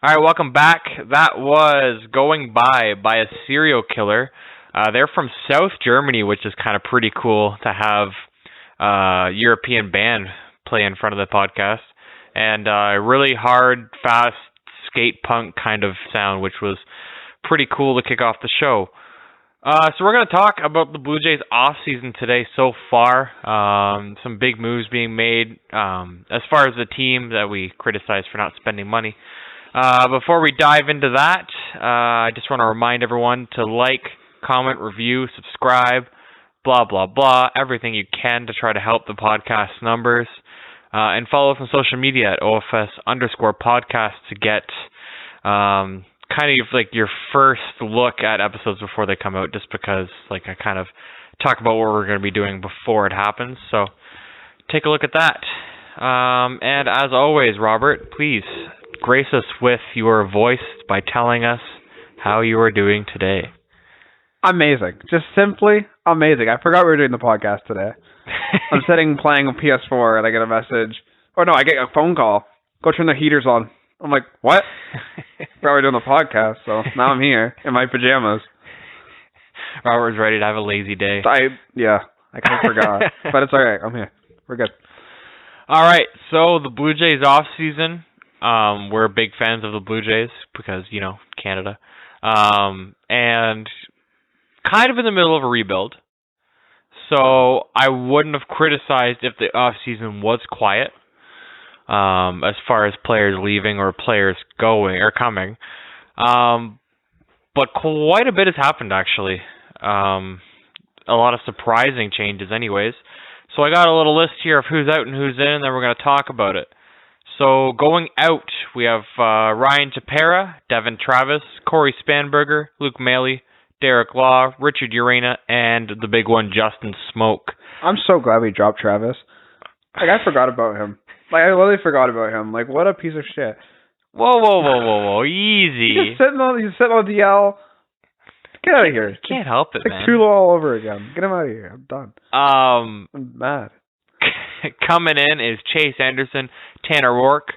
All right, welcome back. That was Going by a Serial Killer. They're from South Germany, which is kind of pretty cool to have a European band play in front of the podcast. And really hard, fast, skate punk kind of sound, which was pretty cool to kick off the show. So we're going to talk about the Blue Jays offseason today so far. Some big moves being made as far as the team that we criticized for not spending money. Before we dive into that, I just want to remind everyone to like, comment, review, subscribe, blah, blah, blah, everything you can to try to help the podcast numbers. And follow us on social media at OFS_podcast to get kind of like your first look at episodes before they come out, just because like I kind of talk about what we're going to be doing before it happens. So take a look at that. And as always, Robert, please grace us with your voice by telling us how you are doing today. Amazing. Just simply amazing. I forgot we were doing the podcast today. I'm sitting playing a PS4 and I get a message. Oh no, I get a phone call. Go turn the heaters on. I'm like, what? Forgot we were doing the podcast, so now I'm here in my pajamas. Robert's ready to have a lazy day. I kind of forgot. But it's alright. I'm here. We're good. Alright, so the Blue Jays off season. We're big fans of the Blue Jays because, Canada. And kind of in the middle of a rebuild. So I wouldn't have criticized if the offseason was quiet as far as players leaving or players going or coming. But quite a bit has happened, actually. A lot of surprising changes anyways. So I got a little list here of who's out and who's in, and then we're going to talk about it. So going out, we have Ryan Tepera, Devin Travis, Corey Spanberger, Luke Maley, Derek Law, Richard Urena, and the big one, Justin Smoke. I'm so glad we dropped Travis. Like, I forgot about him. I literally forgot about him. Like, what a piece of shit. Whoa. Easy. He's sitting on the DL. Get out of here. Can't help it, man. It's Tulo all over again. Get him out of here. I'm done. I'm mad. Coming in is Chase Anderson, Tanner Rourke,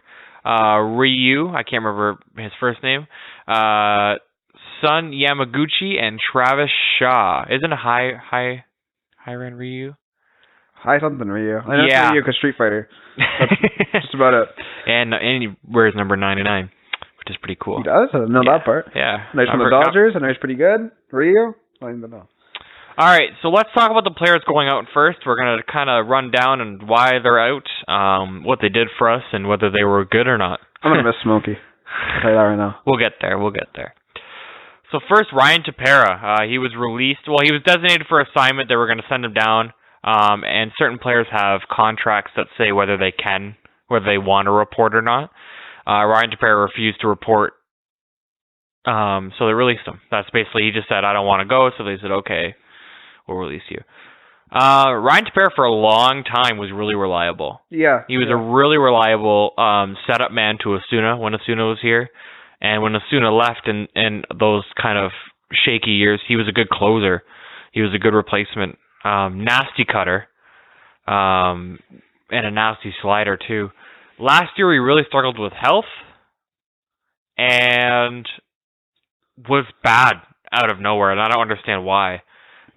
Ryu, I can't remember his first name, Sun Yamaguchi, and Travis Shaw. Isn't it Hi-Ren Ryu? Hi something Ryu. I know Ryu because Street Fighter. That's just about it. And he wears number 99, which is pretty cool. He does? I didn't know that part. Yeah. Nice from the Dodgers. I know he's pretty good. Ryu? I don't even know. All right, so let's talk about the players going out first. We're going to kind of run down and why they're out, what they did for us, and whether they were good or not. I'm going to miss Smokey. I'll tell you that right now. We'll get there. So first, Ryan Tepera. He was released. Well, he was designated for assignment. They were going to send him down. And certain players have contracts that say whether they want to report or not. Ryan Tepera refused to report. So they released him. That's basically, he just said, I don't want to go. So they said, okay, we'll release you. Ryan Tepera for a long time was really reliable. Yeah. He was a really reliable setup man to Osuna when Osuna was here. And when Osuna left in those kind of shaky years, he was a good closer. He was a good replacement. Nasty cutter. And a nasty slider, too. Last year, he really struggled with health. And was bad out of nowhere. And I don't understand why.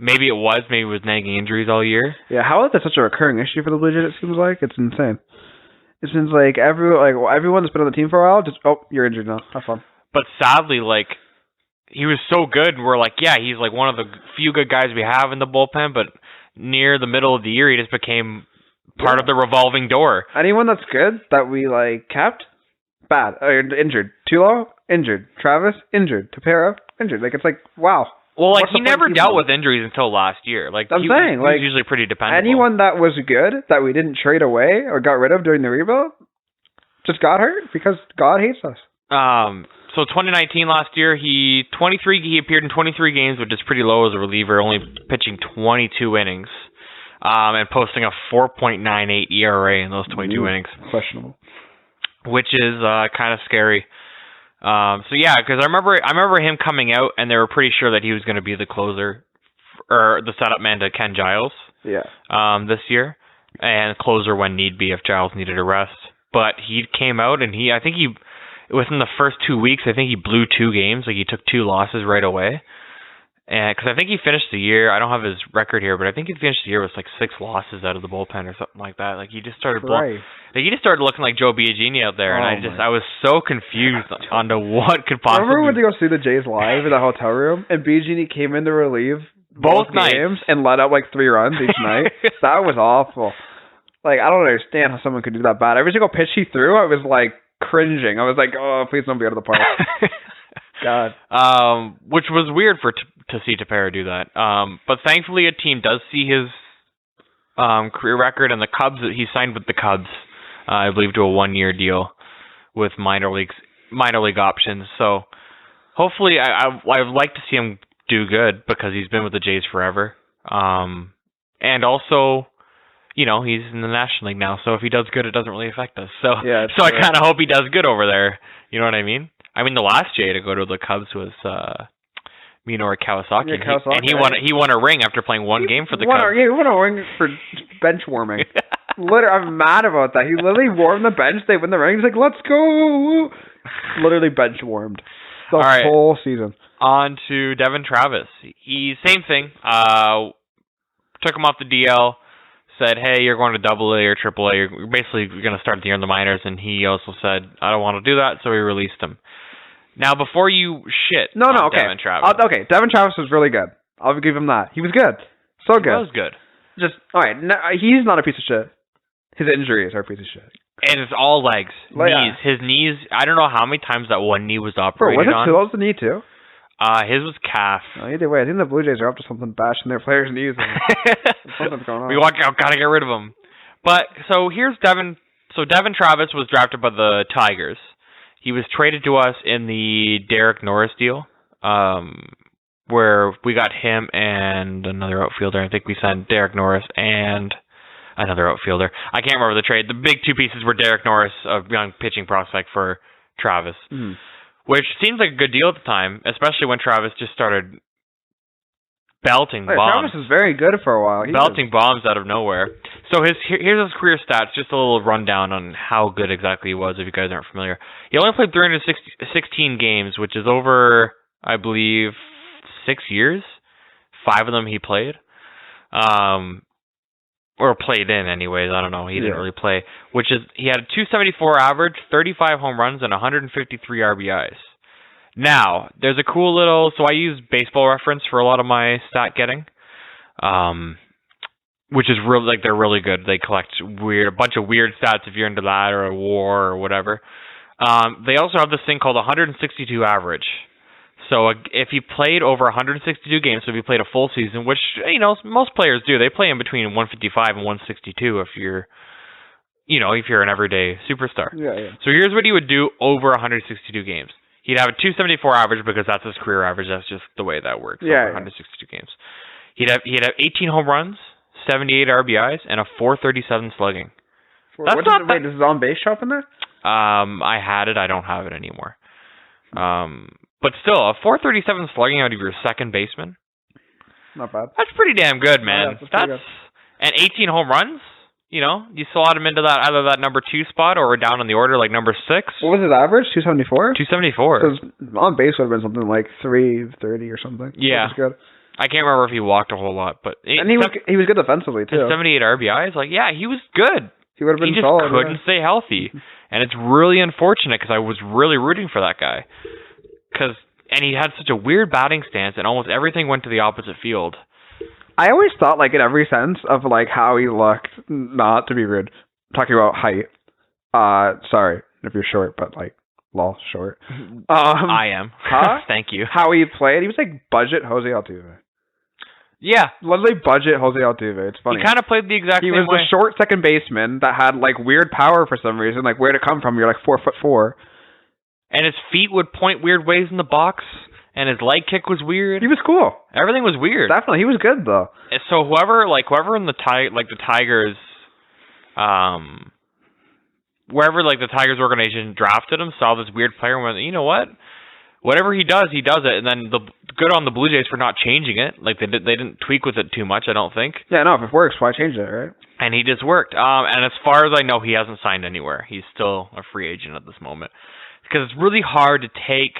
Maybe it was nagging injuries all year. Yeah, how is that such a recurring issue for the Blue Jays, it seems like? It's insane. It seems like everyone that's been on the team for a while, just, you're injured now. Have fun. But sadly, he was so good, and we're like, yeah, he's one of the few good guys we have in the bullpen, but near the middle of the year, he just became part of the revolving door. Anyone that's good, that we, kept, bad. Injured. Tulo, injured. Travis, injured. Tepera, injured. It's wow. Well, he never dealt with injuries until last year. I'm saying, he was usually pretty dependable. Anyone that was good, that we didn't trade away or got rid of during the rebuild, just got hurt because God hates us. So 2019 last year, he appeared in 23 games, which is pretty low as a reliever, only pitching 22 innings, and posting a 4.98 ERA in those 22 innings. Questionable. Which is kind of scary. So yeah, because I remember him coming out, and they were pretty sure that he was going to be the closer or the setup man to Ken Giles. Yeah. This year, and closer when need be if Giles needed a rest. But he came out, and I think he within the first 2 weeks, I think he blew 2 games. Like, he took 2 losses right away. And because I think he finished the year, I don't have his record here, but I think he finished the year with like 6 losses out of the bullpen or something like that. Like, he just started like, he just started looking like Joe Biagini out there, and I was so confused onto what could possibly. Remember when they go see the Jays live in the hotel room, and Biagini came in to relieve both games nights and let up like 3 runs each night? That was awful. Like, I don't understand how someone could do that bad. Every single pitch he threw, I was like cringing. I was like, oh, please don't be out of the park. God. Which was weird to see Tepera do that. But thankfully, a team does see his career record, and the Cubs. He signed with the Cubs, I believe, to a 1-year deal with minor league options. So hopefully, I'd like to see him do good because he's been with the Jays forever. And also, you know, he's in the National League now, so if he does good, it doesn't really affect us. So, yeah, so I kind of hope he does good over there. You know what I mean? I mean, the last Jay to go to the Cubs was Minoru Kawasaki, and he won a ring after playing 1 game for the Cubs. He won a ring for bench warming. Literally, I'm mad about that. He literally warmed the bench. They win the ring. He's like, "Let's go!" Literally bench warmed the whole season. On to Devin Travis. He same thing. Took him off the DL. Said, hey, you're going to AA or AAA. You're basically going to start the year in the minors. And he also said, I don't want to do that, so we released him. Now, before you shit Devin Travis. Devin Travis was really good. I'll give him that. He was good. So good. He was good. Just, all right, no, he's not a piece of shit. His injuries are a piece of shit. And it's all legs. Knees. Yeah. His knees, I don't know how many times that one knee was operated on. Was it the knee too? His was calf. Either way, I think the Blue Jays are up to something, bashing their players' knees. Something's going on. Gotta get rid of him. But so here's Devin. So Devin Travis was drafted by the Tigers. He was traded to us in the Derek Norris deal, where we got him and another outfielder. I think we signed Derek Norris and another outfielder. I can't remember the trade. The big 2 pieces were Derek Norris, a young pitching prospect, for Travis. Which seems like a good deal at the time, especially when Travis just started belting bombs. Travis was very good for a while. Belting bombs out of nowhere. So here's his career stats, just a little rundown on how good exactly he was, if you guys aren't familiar. He only played 316 games, which is over, I believe, 6 years. 5 of them he played. Or played in anyways, I don't know. He didn't really play. Which is, he had a 274 average, 35 home runs, and 153 RBIs. Now, there's a cool little, so I use Baseball Reference for a lot of my stat getting. Which is really, like, they're really good. They collect a bunch of weird stats if you're into that, or a WAR, or whatever. They also have this thing called 162 average. So if you played over 162 games, so if you played a full season, which, you know, most players do, they play in between 155 and 162 if you're an everyday superstar. Yeah. So here's what he would do over 162 games. He'd have a 274 average because that's his career average. That's just the way that works. Over 162 games. He'd have 18 home runs, 78 RBIs, and a 437 slugging. Wait, does his on-base show up in there? I had it. I don't have it anymore. But still, a 437 slugging out of your second baseman. Not bad. That's pretty damn good, man. Yeah, that's good. And 18 home runs. You know, you slot him into that either that number 2 spot or down in the order like number 6. What was his average? 274. 274. So on base would have been something like 330 or something. Yeah. That was good. I can't remember if he walked a whole lot, but he was good defensively too. 78 RBIs. Like, yeah, he was good. He would have been solid. He just couldn't stay healthy, and it's really unfortunate because I was really rooting for that guy. And he had such a weird batting stance, and almost everything went to the opposite field. I always thought, like, in every sense of, like, how he looked, not to be rude, talking about height. Sorry if you're short, but, like, short. I am. Huh? Thank you. How he played, he was like budget Jose Altuve. Yeah. Literally budget Jose Altuve. It's funny. He kind of played the exact same way. He was a short second baseman that had, like, weird power for some reason. Like, where'd it come from? You're, like, 4'4". And his feet would point weird ways in the box, and his leg kick was weird. He was cool. Everything was weird. Definitely, he was good though. And so whoever in the Tigers, wherever like the Tigers organization drafted him, saw this weird player and went, you know what? Whatever he does it. And then the good on the Blue Jays for not changing it. Like they didn't tweak with it too much, I don't think. Yeah, no, if it works, why change it, right? And he just worked. And as far as I know, he hasn't signed anywhere. He's still a free agent at this moment. because it's really hard to take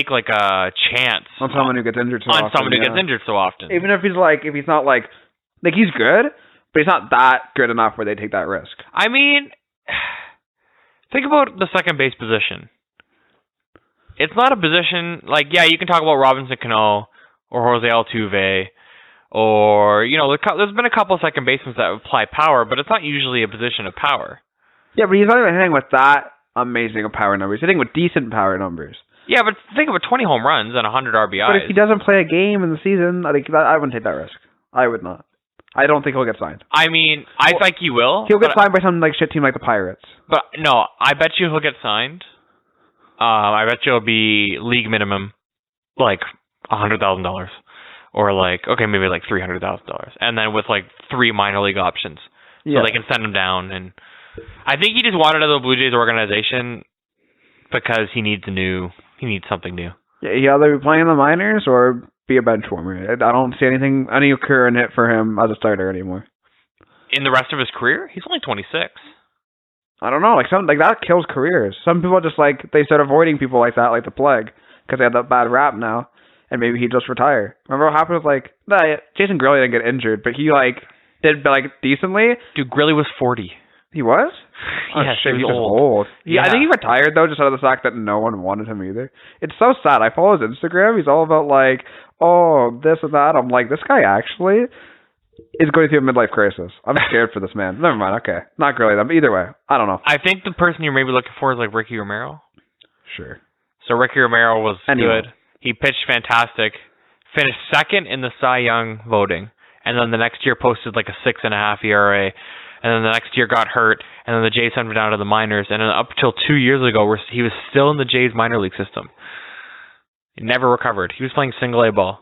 like a chance on someone who gets injured so often. On someone who gets injured so often. Even if he's not like he's good, but he's not that good enough where they take that risk. I mean, think about the second base position. It's not a position like, yeah, you can talk about Robinson Cano or Jose Altuve, or, you know, there's been a couple of second basemen that apply power, but it's not usually a position of power. Yeah, but he's not even hitting with that amazing of power numbers. He's hitting with decent power numbers. Yeah, but think about 20 home runs and 100 RBIs. But if he doesn't play a game in the season, I wouldn't take that risk. I would not. I don't think he'll get signed. I mean, I think he will. He'll get signed by some like shit team like the Pirates. But no, I bet you he'll get signed. I bet you it'll be league minimum, like $100,000, or like maybe like $300,000, and then with like 3 minor league options, so they can send him down. And I think he just wanted out of the Blue Jays organization because he needs something new. Yeah, he either be playing in the minors or be a bench warmer. I don't see any current hit for him as a starter anymore. In the rest of his career, he's only 26. I don't know, like that kills careers. Some people just they start avoiding people like that, like the plague, because they have that bad rap now, and maybe he'd just retire. Remember what happened with Jason Grilli didn't get injured, but he did decently. Dude, Grilli was 40. He was? Oh, yes, shit, he was old. Yeah, I think he retired though, just out of the fact that no one wanted him either. It's so sad. I follow his Instagram. He's all about this and that. I'm like, this guy actually is going through a midlife crisis. I'm scared for this man. Never mind. Okay, not Grilli then, but either way, I don't know. I think the person you're maybe looking for is like Ricky Romero. Sure. So Ricky Romero was good. He pitched fantastic. Finished second in the Cy Young voting, and then the next year posted like a 6.5 ERA. And then the next year got hurt, and then the Jays sent him down to the minors. And then up until 2 years ago, he was still in the Jays minor league system. He never recovered. He was playing single A ball.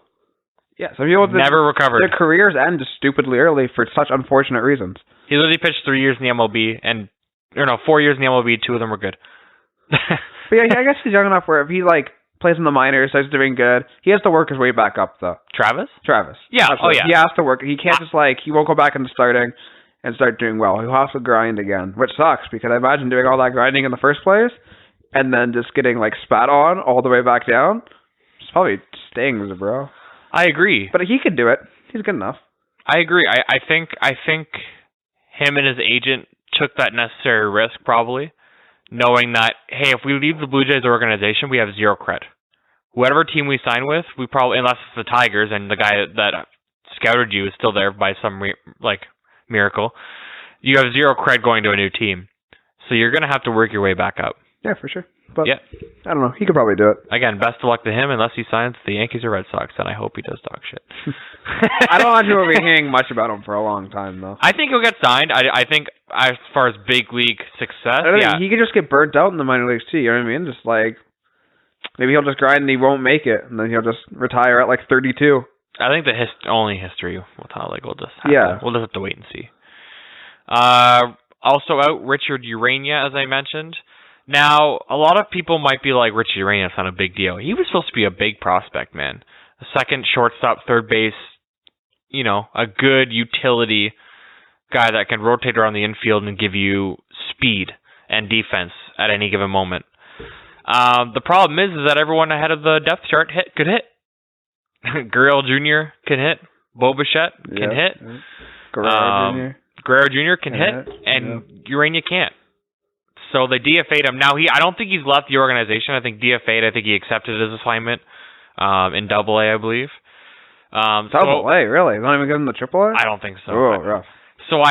Yeah, so never recovered. Their careers end stupidly early for such unfortunate reasons. He literally pitched 3 years in the MLB, 4 years in the MLB. 2 of them were good. But yeah, I guess he's young enough where if he plays in the minors, starts doing good, he has to work his way back up though. Travis. Yeah. Absolutely. Oh yeah. He has to work. He can't he won't go back into starting and start doing well. He'll have to grind again, which sucks because I imagine doing all that grinding in the first place and then just getting spat on all the way back down. It probably stings, bro. I agree. But he could do it. He's good enough. I agree. I think him and his agent took that necessary risk probably, knowing that, hey, if we leave the Blue Jays organization, we have zero cred. Whatever team we sign with, we probably, unless it's the Tigers and the guy that scouted you is still there by some miracle, you have zero cred going to a new team. So you're going to have to work your way back up. Yeah, for sure. But yeah. I don't know. He could probably do it. Again, best of luck to him unless he signs the Yankees or Red Sox, and I hope he does dog shit. I don't imagine we'll be hearing much about him for a long time, though. I think he'll get signed. I think as far as big league success, he could just get burnt out in the minor leagues, too. You know what I mean? Just maybe he'll just grind and he won't make it, and then he'll just retire at 32. I think the only history with how we'll just have to wait and see. Also out, Richard Urania, as I mentioned. Now, a lot of people might be like, Richard Urania's not a big deal. He was supposed to be a big prospect, man. A second shortstop, third base, a good utility guy that can rotate around the infield and give you speed and defense at any given moment. The problem is that everyone ahead of the depth chart could hit. Guerrero Jr. can hit. Bo Bichette can hit. Guerrero Jr. can hit, and Urania can't. So they DFA'd him. Now, I don't think he's left the organization. I think DFA'd. I think he accepted his assignment in AA, I believe. AA, really? Not even giving him the AAA? I don't think so. Oh, rough. So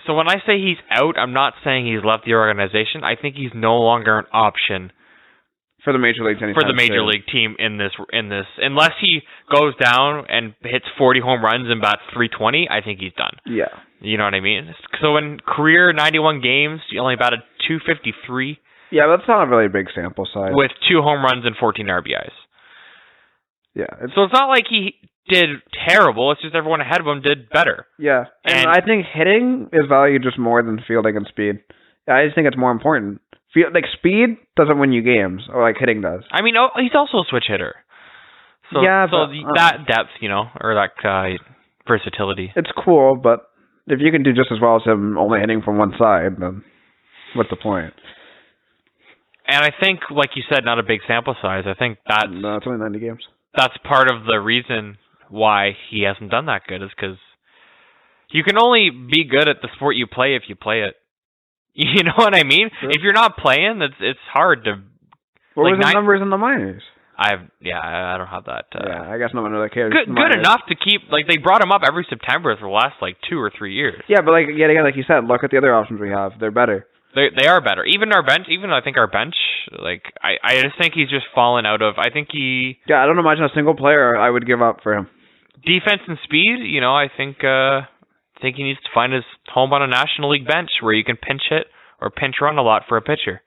so when I say he's out, I'm not saying he's left the organization. I think he's no longer an option for the major league team. For the major league team in this, unless he goes down and hits 40 home runs and bats 320, I think he's done. Yeah. You know what I mean? So in career 91 games, he only batted 253. Yeah, that's not a really big sample size. With 2 home runs and 14 RBIs. Yeah. So it's not like he did terrible. It's just everyone ahead of him did better. Yeah. And I think hitting is valued just more than fielding and speed. I just think it's more important. Speed doesn't win you games, or hitting does. I mean, he's also a switch hitter. So, yeah, that depth, or that versatility. It's cool, but if you can do just as well as him only hitting from one side, then what's the point? And I think, like you said, not a big sample size. I think No, it's only 90 games. That's part of the reason why he hasn't done that good, is because you can only be good at the sport you play if you play it. You know what I mean? Sure. If you're not playing, it's hard to. What was the numbers in the minors? I don't have that. I guess no one really cares. Good enough to keep, like, they brought him up every September for the last, like, 2 or 3 years. Yeah, but, like, yet again, like you said, look at the other options we have. They're better. They are better. Even our bench, I think our bench, like, I just think he's just fallen out of, I think he... Yeah, I don't imagine a single player I would give up for him. Defense and speed, I think he needs to find his home on a National League bench where you can pinch hit or pinch run a lot for a pitcher.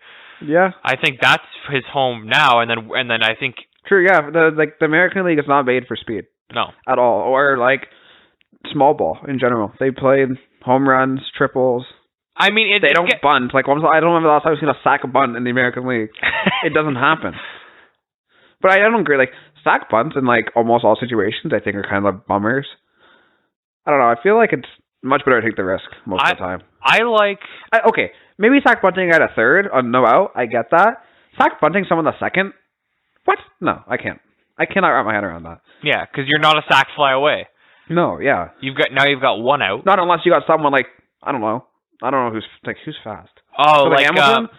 Yeah, I think that's his home now, and then I think true. Yeah, the American League is not made for speed. No, at all, or like small ball in general. They play home runs, triples. I mean, they don't bunt. Like I don't remember the last time I was going to sack a bunt in the American League. It doesn't happen. But I don't agree. Like sack bunts in like almost all situations, I think are kind of bummers. I don't know. I feel like it's much better to take the risk most of the time. Okay, maybe sack bunting at a third on no out. I get that. Sack bunting someone the second? What? No, I can't. I cannot wrap my head around that. Yeah, because you're not a sack fly away. No, yeah. You've got one out. Not unless you got someone like I don't know who's fast. Oh, like Hamilton.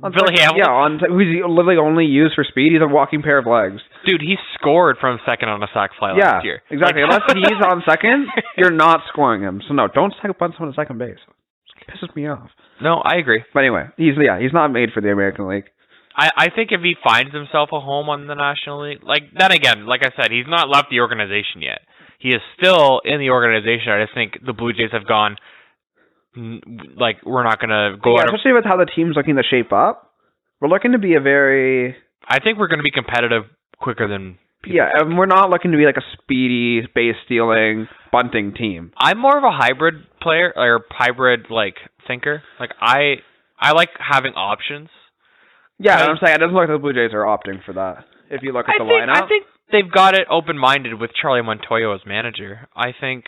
Billy Hamilton? Yeah, who's literally only used for speed. He's a walking pair of legs. Dude, he scored from second on a sack fly last year. Exactly. Unless he's on second, you're not scoring him. So no, don't sack bunt someone at second base. It pisses me off. No, I agree. But anyway, he's not made for the American League. I think if he finds himself a home on the National League, then again, like I said, he's not left the organization yet. He is still in the organization. I just think the Blue Jays have gone, like, we're not going to go out. Especially with how the team's looking to shape up. We're looking to be I think we're going to be competitive quicker than people. Yeah, and we're not looking to be like a speedy, base-stealing, bunting team. I'm more of a hybrid player, or hybrid, thinker. Like, I like having options. Yeah, I'm saying it doesn't look like the Blue Jays are opting for that. If you look at the lineup, I think they've got it open-minded with Charlie Montoyo as manager. I think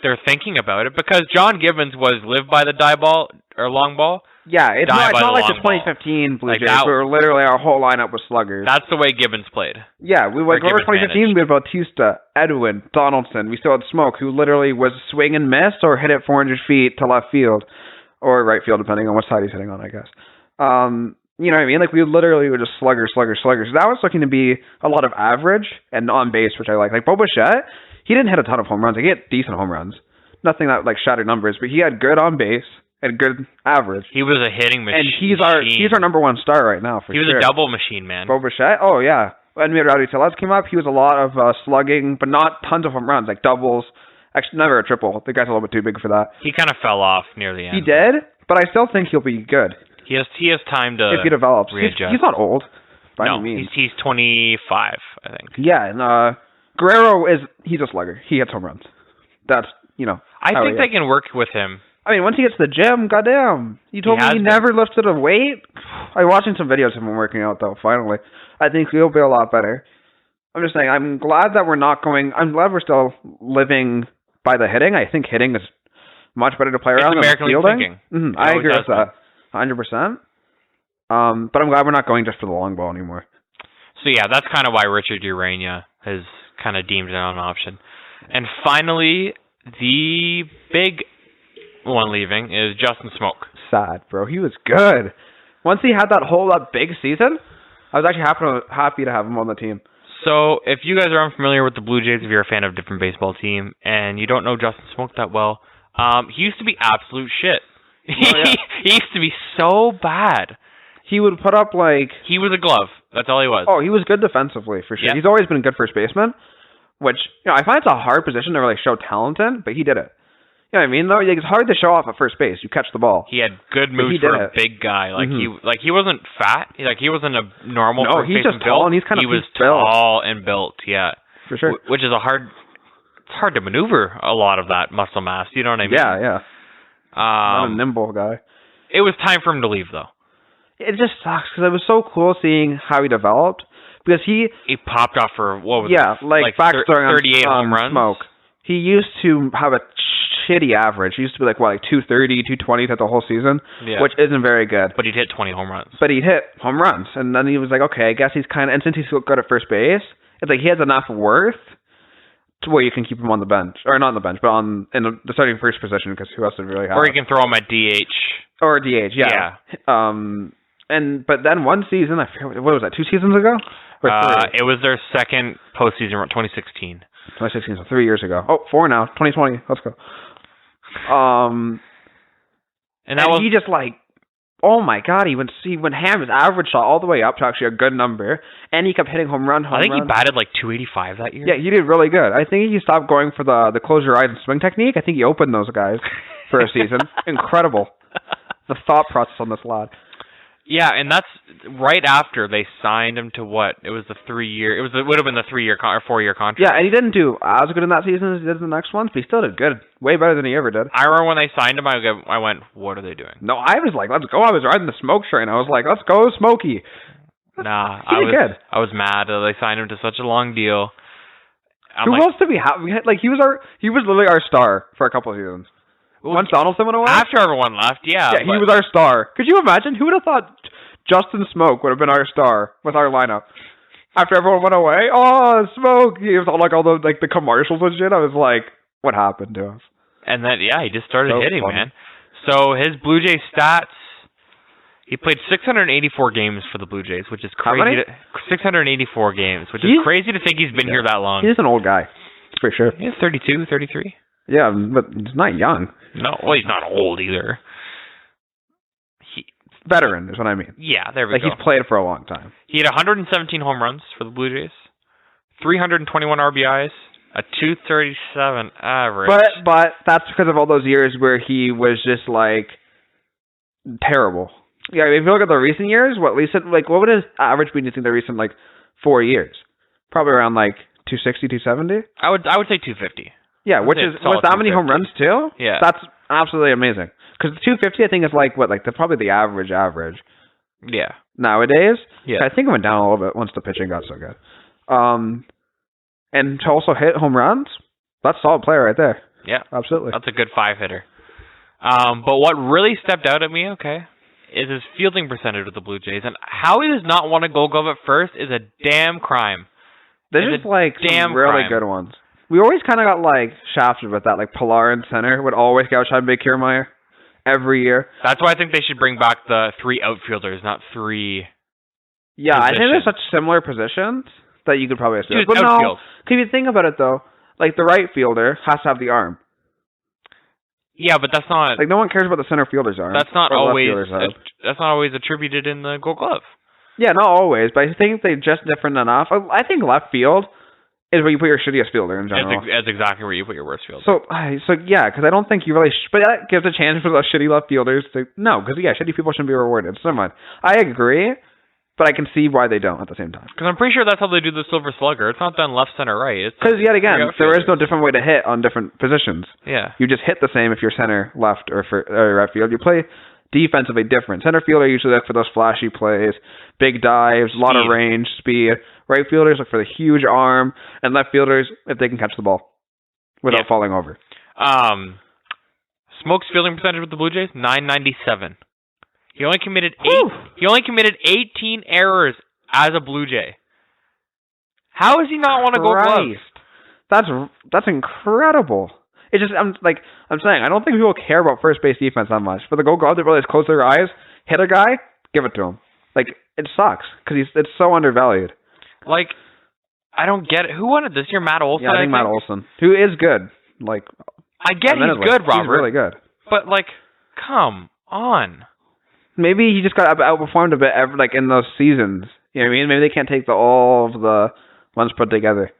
they're thinking about it because John Gibbons was live by the die ball or long ball. Yeah, it's not like the 2015 Blue Jays where literally our whole lineup was sluggers. That's the way Gibbons played. Yeah, we went over 2015. We had Bautista, Edwin, Donaldson. We still had Smoke, who literally was swing and miss or hit it 400 feet to left field or right field, depending on what side he's hitting on, I guess. You know what I mean? Like, we literally were just sluggers. So that was looking to be a lot of average and on base, which I like. Like, Bo Bichette, he didn't hit a ton of home runs. Like, he hit decent home runs. Nothing that, shattered numbers, but he had good on base and good average. He was a hitting machine. And he's our number one star right now, for sure. He was a double machine, man. Bo Bichette? Oh, yeah. When we had Rowdy Tellez came up, he was a lot of slugging, but not tons of home runs, like doubles. Actually, never a triple. The guy's a little bit too big for that. He kind of fell off near the end. He did, but I still think he'll be good. He has time to if he develops. readjust. He's not old by any means. He's 25, I think. Yeah, and Guerrero he's a slugger. He hits home runs. That's I think they can work with him. I mean, once he gets to the gym, goddamn. You told me he never lifted a weight. I'm watching some videos of him working out though. Finally, I think he'll be a lot better. I'm just saying. I'm glad that I'm glad we're still living by the hitting. I think hitting is much better to play around than fielding. Mm-hmm. I agree with that. 100%. But I'm glad we're not going just for the long ball anymore. So yeah, that's kind of why Richard Urania has kind of deemed it an option. And finally, the big one leaving is Justin Smoke. Sad, bro. He was good. Once he had that big season, I was actually happy to have him on the team. So if you guys are unfamiliar with the Blue Jays, if you're a fan of a different baseball team, and you don't know Justin Smoke that well, he used to be absolute shit. Oh, yeah. He used to be so bad. He would put up he was a glove. That's all he was. Oh, he was good defensively for sure. Yep. He's always been a good first baseman, which I find it's a hard position to really show talent in, but he did it. You know what I mean? Though it's hard to show off at first base. You catch the ball. He had good moves for a big guy. He wasn't fat. He wasn't a normal. No, he's just tall and he's kind of. He was tall and built. Yeah, for sure. Which is it's hard to maneuver a lot of that muscle mass. You know what I mean? Yeah. Not a nimble guy. It was time for him to leave, though. It just sucks because it was so cool seeing how he developed. Because he popped off for what was back during 38 home runs. Smoke. He used to have a shitty average. He used to be like 230, 220 throughout the whole season, which isn't very good. But he'd hit 20 home runs. But he'd hit home runs, and then he was like, okay, I guess he's kind of. And since he's so good at first base, it's like he has enough worth to where you can keep him on the bench, or not on the bench, but in the starting first position, because who else would really have? Or you can throw him at DH. Or DH, yeah. But then one season, I forget, what was that? 2 seasons ago? It was their second postseason, 2016. 2016, so 3 years ago. Oh, 4 now. 2020. Let's go. And he just like, oh my God, he went ham his average shot all the way up to actually a good number, and he kept hitting home run. I think he batted like 285 that year. Yeah, he did really good. I think he stopped going for the close your eyes and swing technique. I think he opened those guys for a season. Incredible. The thought process on this lad. Yeah, and that's right after they signed him to what? It was the 3-year. It would have been the 3-year or 4-year contract. Yeah, and he didn't do as good in that season as he did in the next ones, but he still did good. Way better than he ever did. I remember when they signed him, I went, what are they doing? No, I was like, let's go. I was riding the smoke train. I was like, let's go, Smokey. Nah, he did good. I was mad that they signed him to such a long deal. Who else did we have? Like he was literally our star for a couple of seasons. Once Donaldson went away? After everyone left, yeah. Yeah, he was our star. Could you imagine? Who would have thought Justin Smoke would have been our star with our lineup? After everyone went away, oh, Smoke! He was all the commercials and shit. I was like, what happened to us? And then, he just started hitting, man. So his Blue Jays stats, he played 684 games for the Blue Jays, which is crazy. How many? 684 games, which is crazy to think he's been here that long. He's an old guy, for sure. He's 32, 33. Yeah, but he's not young. No, well, he's not old either. Veteran is what I mean. Yeah, there we go. He's played for a long time. He had 117 home runs for the Blue Jays, 321 RBIs, a 237 average. But that's because of all those years where he was just like terrible. Yeah, if you look at the recent years, what would his average be? Do you think the recent 4 years? Probably around 260, 270. I would say 250. Yeah, which is with that many home runs too. Yeah, that's absolutely amazing. Because 250, I think, is probably the average. Yeah. Nowadays. Yeah. I think it went down a little bit once the pitching got so good. And to also hit home runs, that's a solid player right there. Yeah, absolutely. That's a good 5-hitter. But what really stepped out at me, is his fielding percentage with the Blue Jays, and how he does not want to Gold Glove at first is a damn crime. There's just some really good ones. We always kind of got shafted with that. Pilar in center would always get outside Big Kiermaier every year. That's why I think they should bring back the 3 outfielders, not 3. Yeah, positions. I think there's such similar positions that you could probably assume. Dude, but outfield. No, if you think about it though, the right fielder has to have the arm. Yeah, but that's not no one cares about the center fielder's arm. That's not always attributed in the Gold Glove. Yeah, not always, but I think they're just different enough. I think left field is where you put your shittiest fielder in general. That's exactly where you put your worst fielder. So yeah, because I don't think you really. But that gives a chance for those shitty left fielders to because shitty people shouldn't be rewarded. So never mind. I agree, but I can see why they don't at the same time. Because I'm pretty sure that's how they do the Silver Slugger. It's not done left, center, right. Because yet again, there is no different way to hit on different positions. Yeah, you just hit the same if you're center, left, or right field. You play defensively different. Center fielder usually look for those flashy plays, big dives, a lot of range, speed. Right fielders look for the huge arm, and left fielders if they can catch the ball without falling over. Smoke's fielding percentage with the Blue Jays, .997. He only committed 18 errors as a Blue Jay. How does he not want to go Glove? That's incredible. It's just I'm saying I don't think people care about first base defense that much. For the Gold Glove, they really just close their eyes, hit a guy, give it to him. It sucks because it's so undervalued. I don't get it. Who won it this year? Matt Olson? Yeah, I think Matt Olson, who is good. I get he's good, Robert. He's really good. But come on. Maybe he just got outperformed a bit, in those seasons. You know what I mean? Maybe they can't take all of the ones put together.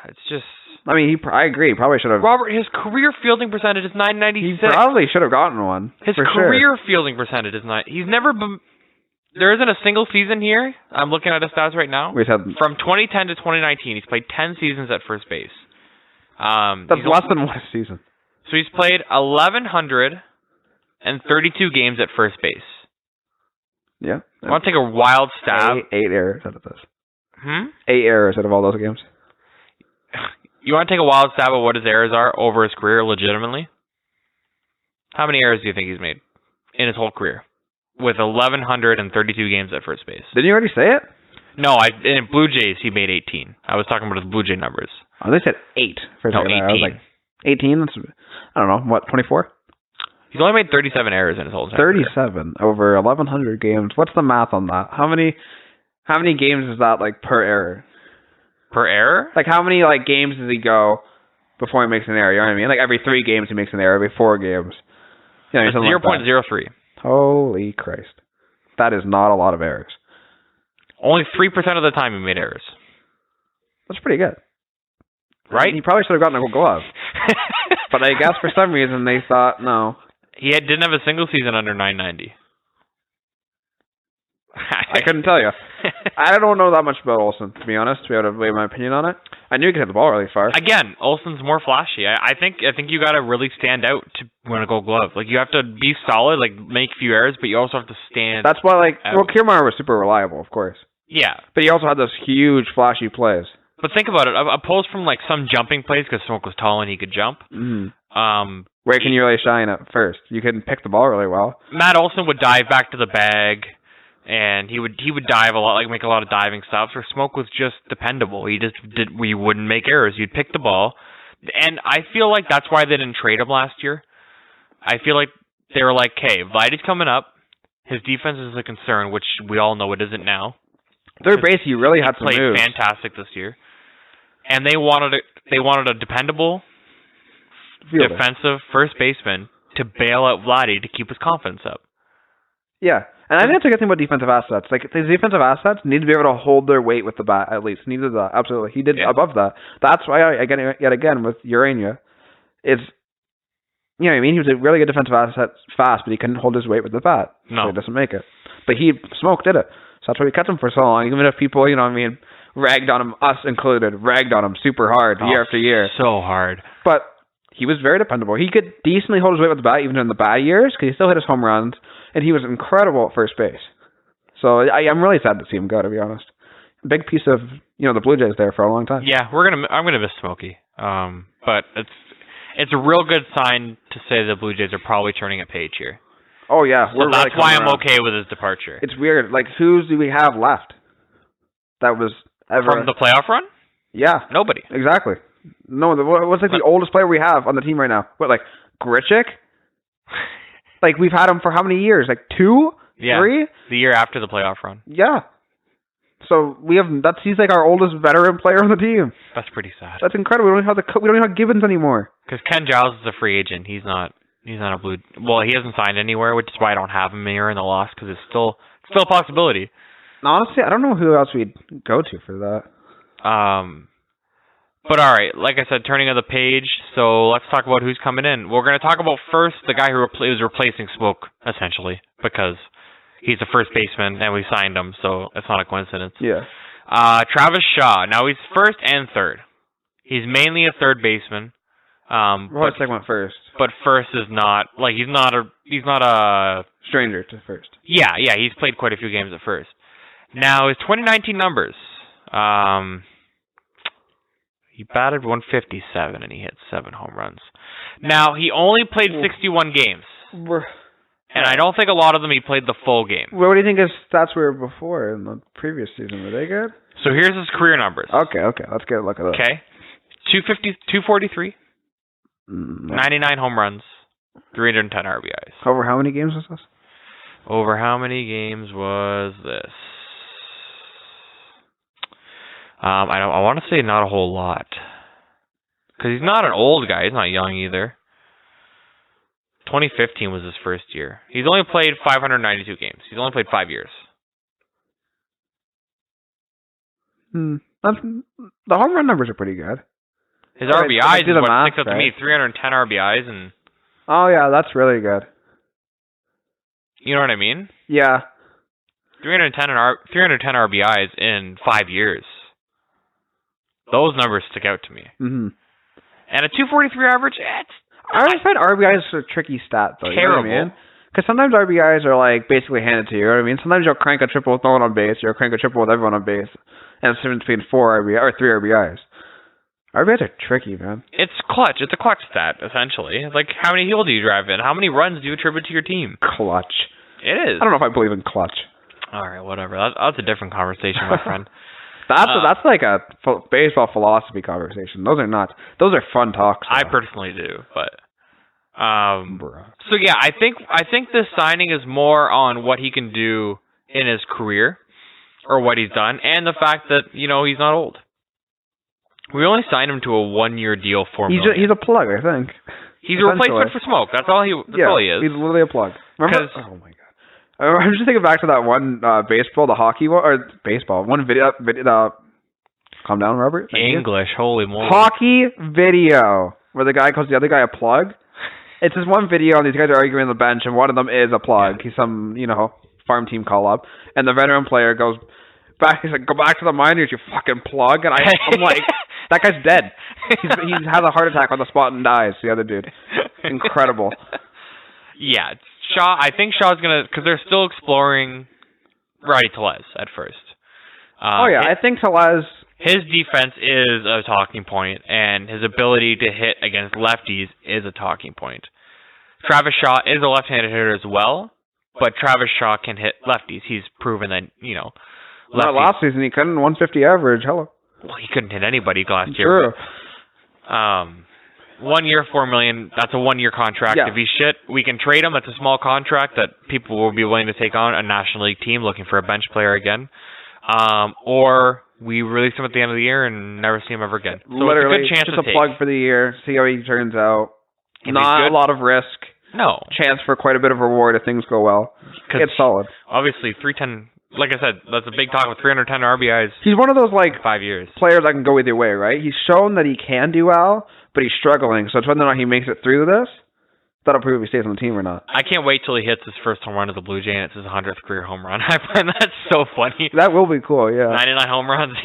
It's just. I mean, I agree. He probably should have. Robert, his career fielding percentage is .996. He probably should have gotten one. His career fielding percentage is He's never been. There isn't a single season here. I'm looking at his stats right now. From 2010 to 2019, he's played 10 seasons at first base. That's less than one season. So he's played 1,132 games at first base. Yeah. I want to take a wild stab. 8 errors out of this. 8 errors out of all those games. You want to take a wild stab at what his errors are over his career, legitimately? How many errors do you think he's made in his whole career? With 1,132 games at first base. Didn't you already say it? No, in Blue Jays, he made 18. I was talking about his Blue Jay numbers. Oh, they said 8 for a second. 18. I was like, 18? That's, I don't know, what, 24? He's only made 37 errors in his whole entire 37 over 1,100 games. What's the math on that? How many games is that, like, per error? Per error? Like, how many, like, games does he go before he makes an error? You know what I mean? Like, every 3 games he makes an error. Every 4 games. You know, 0.03. Holy Christ. That is not a lot of errors. Only 3% of the time he made errors. That's pretty good. Right? He probably should have gotten a glove. But I guess for some reason they thought, no. He didn't have a single season under 990. I couldn't tell you. I don't know that much about Olsen, to be honest, to be able to weigh my opinion on it. I knew he could hit the ball really far. Again, Olsen's more flashy. I think you got to really stand out to win a Gold Glove. Like, you have to be solid, like make a few errors, but you also have to stand. That's why, like, out. well, Kiermaier was super reliable, of course. Yeah, but he also had those huge flashy plays. But think about it. Opposed from like some jumping plays because Smoke was tall and he could jump. Mm-hmm. Where can you really shine at first? You can pick the ball really well. Matt Olson would dive back to the bag. And he would dive a lot, like make a lot of diving stops. Where Smoke was just dependable. We wouldn't make errors. You'd pick the ball, and I feel like that's why they didn't trade him last year. I feel like they were like, "Okay, Vladdy's coming up. His defense is a concern, which we all know it isn't now. Third base, he really had some moves. moves. Played fantastic this year, and they wanted a dependable defensive first baseman to bail out Vladdy to keep his confidence up. Yeah. And I think that's a good thing about defensive assets. Like, these defensive assets need to be able to hold their weight with the bat, at least. Needed that. Absolutely. He did above that. That's why, yet again, with Urania, it's, you know what I mean? He was a really good defensive asset fast, but he couldn't hold his weight with the bat. No. So he doesn't make it. But Smoke did it. So that's why we kept him for so long. Even if people, you know what I mean, ragged on him, us included, ragged on him super hard year after year. So hard. But he was very dependable. He could decently hold his weight with the bat even in the bad years because he still hit his home runs. And he was incredible at first base. So I'm really sad to see him go, to be honest. Big piece of, you know, the Blue Jays there for a long time. Yeah, I'm gonna miss Smokey. But it's a real good sign to say the Blue Jays are probably turning a page here. Oh yeah, so that's why I'm okay with his departure. It's weird. Like, who do we have left? That was ever from the playoff run? Yeah, nobody. Exactly. No, what's like the oldest player we have on the team right now? What, like Grichuk? Like, we've had him for how many years? Like 2? Yeah, 3? The year after the playoff run. Yeah. So he's like our oldest veteran player on the team. That's pretty sad. That's incredible. We don't even have Gibbons anymore. Because Ken Giles is a free agent. He's not a Blue. Well, he hasn't signed anywhere, which is why I don't have him here in the loss because it's still a possibility. Honestly, I don't know who else we'd go to for that. But all right, like I said, turning of the page. So let's talk about who's coming in. We're going to talk about first the guy who is replacing Smoke, essentially, because he's a first baseman and we signed him, so it's not a coincidence. Yeah. Travis Shaw. Now he's first and third. He's mainly a third baseman. But second went first. But first is not like he's not a stranger to first. Yeah, he's played quite a few games at first. Now his 2019 numbers. He batted 157 and he hit 7 home runs. Now, he only played 61 games. And I don't think a lot of them he played the full game. Well, what do you think his stats were before in the previous season? Were they good? So here's his career numbers. Okay. Let's get a look at that. Okay. 243, 99 home runs, 310 RBIs. Over how many games was this? Over how many games was this? I want to say not a whole lot. Because he's not an old guy. He's not young either. 2015 was his first year. He's only played 592 games. He's only played 5 years. The home run numbers are pretty good. His RBIs is what sticks out to me. 310 RBIs and... Oh, yeah, that's really good. You know what I mean? Yeah. 310 RBIs in 5 years. Those numbers stick out to me. Mm-hmm. And a 243 average, I always find RBIs a tricky stat, though. Terrible. You know what I mean? Because sometimes RBIs are, like, basically handed to you. You know what I mean? Sometimes you'll crank a triple with no one on base, or you'll crank a triple with everyone on base, and it's between 4 RBIs, or 3 RBIs. RBIs are tricky, man. It's clutch. It's a clutch stat, essentially. Like, how many heels do you drive in? How many runs do you attribute to your team? Clutch. It is. I don't know if I believe in clutch. All right, whatever. That's a different conversation, my friend. That's like a baseball philosophy conversation. Those are not. Those are fun talks. I personally do, but so yeah, I think this signing is more on what he can do in his career or what he's done, and the fact that he's not old. We only signed him to a 1-year deal for $4 million. He's a plug, I think. He's a replacement for Smoke. That's all he is. He's literally a plug. Remember? Oh my god. I'm just thinking back to that one baseball, the hockey one, or baseball, one video calm down, Robert. English, holy moly. Hockey video, where the guy calls the other guy a plug. It's this one video, and these guys are arguing on the bench, and one of them is a plug. He's some, farm team call-up. And the veteran player goes back, he's like, go back to the minors, you fucking plug. And I'm like, that guy's dead. He has a heart attack on the spot and dies, the other dude. Incredible. Yeah, Shaw. I think Shaw's gonna, because they're still exploring Rowdy Tellez at first. I think Tellez. His defense is a talking point, and his ability to hit against lefties is a talking point. Travis Shaw is a left-handed hitter as well, but Travis Shaw can hit lefties. He's proven that lefties. Not last season, he couldn't 150 average. Hello. Well, he couldn't hit anybody last year. True. 1 year, $4 million. That's a 1-year contract. Yeah. If he's shit, we can trade him. That's a small contract that people will be willing to take on. A National League team looking for a bench player again, or we release him at the end of the year and never see him ever again. So literally, it's a good chance just to a take. plug for the year. See how he turns out. If Not a lot of risk. No. Chance for quite a bit of reward if things go well. It's solid. Obviously, 310. Like I said, that's a big talk with 310 RBIs. He's one of those 5 years players that can go either way, right? He's shown that he can do well, but he's struggling. So it's whether or not he makes it through this that'll prove if he stays on the team or not. I can't wait till he hits his first home run as a Blue Jay and it's his 100th career home run. I find that so funny. That will be cool, yeah. 99 home runs.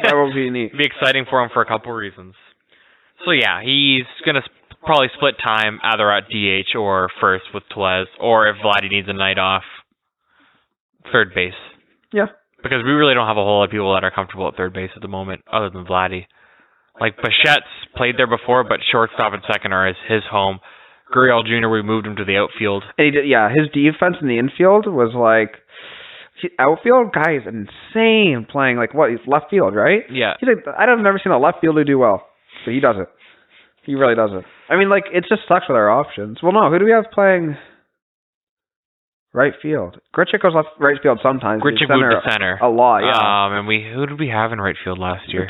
That will be neat. Be exciting for him for a couple reasons. So yeah, he's gonna probably split time either at DH or first with Tellez, or if Vladdy needs a night off, third base. Yeah. Because we really don't have a whole lot of people that are comfortable at third base at the moment, other than Vladdy. Like, Bichette's played there before, but shortstop and second are his home. Gurriel Jr., we moved him to the outfield. And he did, his defense in the infield was outfield guy is insane playing, he's left field, right? Yeah. He's I've never seen a left fielder do well, but he does it. He really does it. I mean, it just sucks with our options. Well, no, who do we have playing right field? Grichuk goes right field sometimes. Grichuk moved to center. A lot, yeah. And who did we have in right field last year?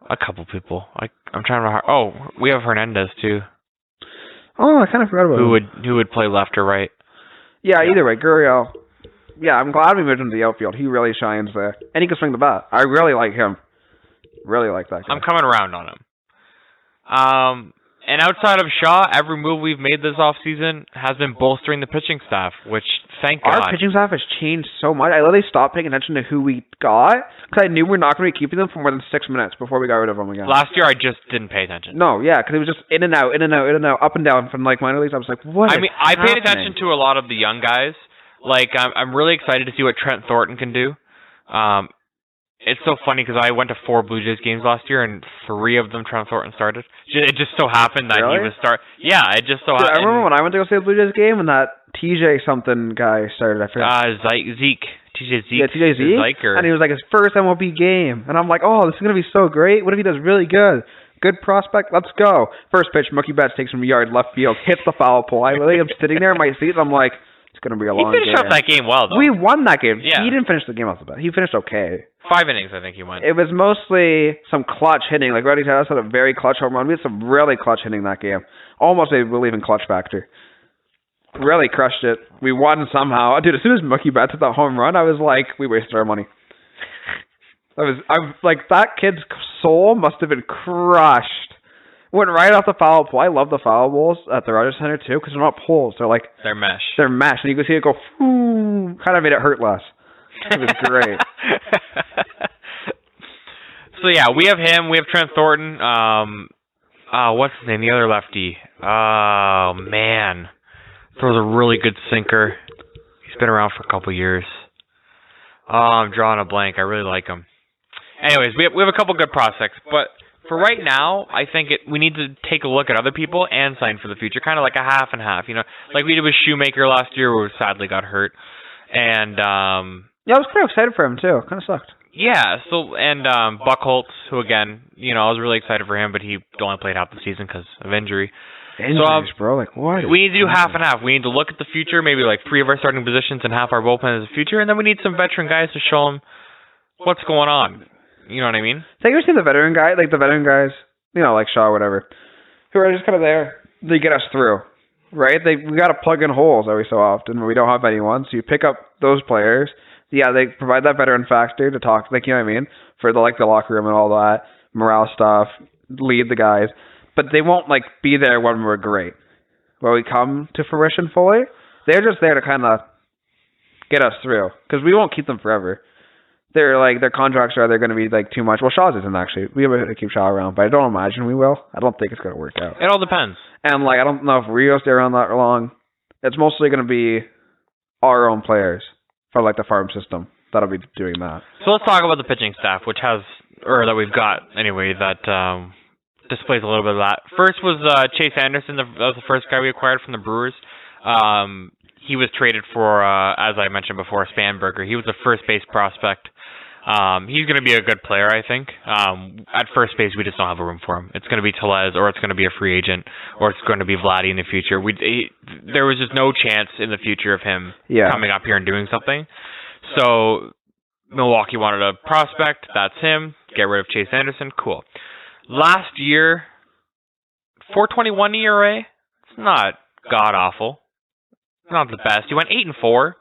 A couple people. I'm trying to remember. Oh, we have Hernandez too. Oh, I kind of forgot about him. Who would play left or right? Yeah, either way, Gurriel. Yeah, I'm glad we moved him to the outfield. He really shines there, and he can swing the bat. I really like him. Really like that guy. I'm coming around on him. And outside of Shaw, every move we've made this offseason has been bolstering the pitching staff, which, thank God. Our pitching staff has changed so much. I literally stopped paying attention to who we got because I knew we're not going to be keeping them for more than 6 minutes before we got rid of them again. Last year, I just didn't pay attention. No, yeah, because it was just in and out, up and down from minor leagues. I was like, what? I mean, I paid attention to a lot of the young guys. I'm really excited to see what Trent Thornton can do. It's so funny because I went to 4 Blue Jays games last year, and 3 of them Trent Thornton started. It just so happened that he was start. Yeah, it just so happened. I remember when I went to go see the Blue Jays game, and that TJ something guy started. I forgot. Zeke. TJ Zeke. Yeah, TJ Zeke. And he was his first MLB game, and I'm like, oh, this is gonna be so great. What if he does really good? Good prospect. Let's go. First pitch, Mookie Betts takes from yard left field, hits the foul pole. I literally am sitting there in my seat, and I'm like, it's gonna be a long game. He finished up that game well, though. We won that game. Yeah. He didn't finish the game off the bat. He finished okay. 5 innings, I think he went. It was mostly some clutch hitting. Rowdy Tellez had a very clutch home run. We had some really clutch hitting that game. Almost a believe in clutch factor. Really crushed it. We won somehow. Dude, as soon as Mookie Betts hit that home run, I was like, we wasted our money. That kid's soul must have been crushed. Went right off the foul pole. I love the foul balls at the Rogers Center too, because they're not poles. They're mesh. They're mesh, and you can see it go. Kind of made it hurt less. It was great. So yeah, we have him. We have Trent Thornton. What's his name? The other lefty. Oh man, throws a really good sinker. He's been around for a couple years. Oh, I'm drawing a blank. I really like him. Anyways, we have a couple good prospects, but for right now, I think we need to take a look at other people and sign for the future, kind of like a half and half. Like we did with Shoemaker last year, who sadly got hurt, and yeah, I was kind of excited for him too. Kind of sucked. Yeah. So and Buckholtz, who again, I was really excited for him, but he only played half the season because of injury. Injuries, bro. Like what? We need to do half and half. We need to look at the future, maybe like 3 of our starting positions and half our bullpen as the future, and then we need some veteran guys to show them what's going on. You know what I mean? So you ever seen the veteran guys, like Shaw or whatever, who are just kind of there. They get us through, right? We got to plug in holes every so often when we don't have anyone. So you pick up those players. Yeah, they provide that veteran factor to talk, like, you know what I mean? For the locker room and all that, morale stuff, lead the guys. But they won't, be there when we're great. When we come to fruition fully, they're just there to kind of get us through. Because we won't keep them forever. Their contracts are either going to be, too much. Well, Shaw's isn't, actually. We have to keep Shaw around, but I don't imagine we will. I don't think it's going to work out. It all depends. And, I don't know if Rio stay around that long. It's mostly going to be our own players for, the farm system that'll be doing that. So let's talk about the pitching staff, that we've got, anyway, that displays a little bit of that. First was Chase Anderson. That was the first guy we acquired from the Brewers. He was traded for, as I mentioned before, Spanberger. He was a first base prospect. He's going to be a good player, I think. At first base, we just don't have a room for him. It's going to be Tellez, or it's going to be a free agent, or it's going to be Vladdy in the future. There was just no chance in the future of him coming up here and doing something. So Milwaukee wanted a prospect. That's him. Get rid of Chase Anderson. Cool. Last year, 4.21 ERA. It's not god-awful. Not the best. He went 8-4.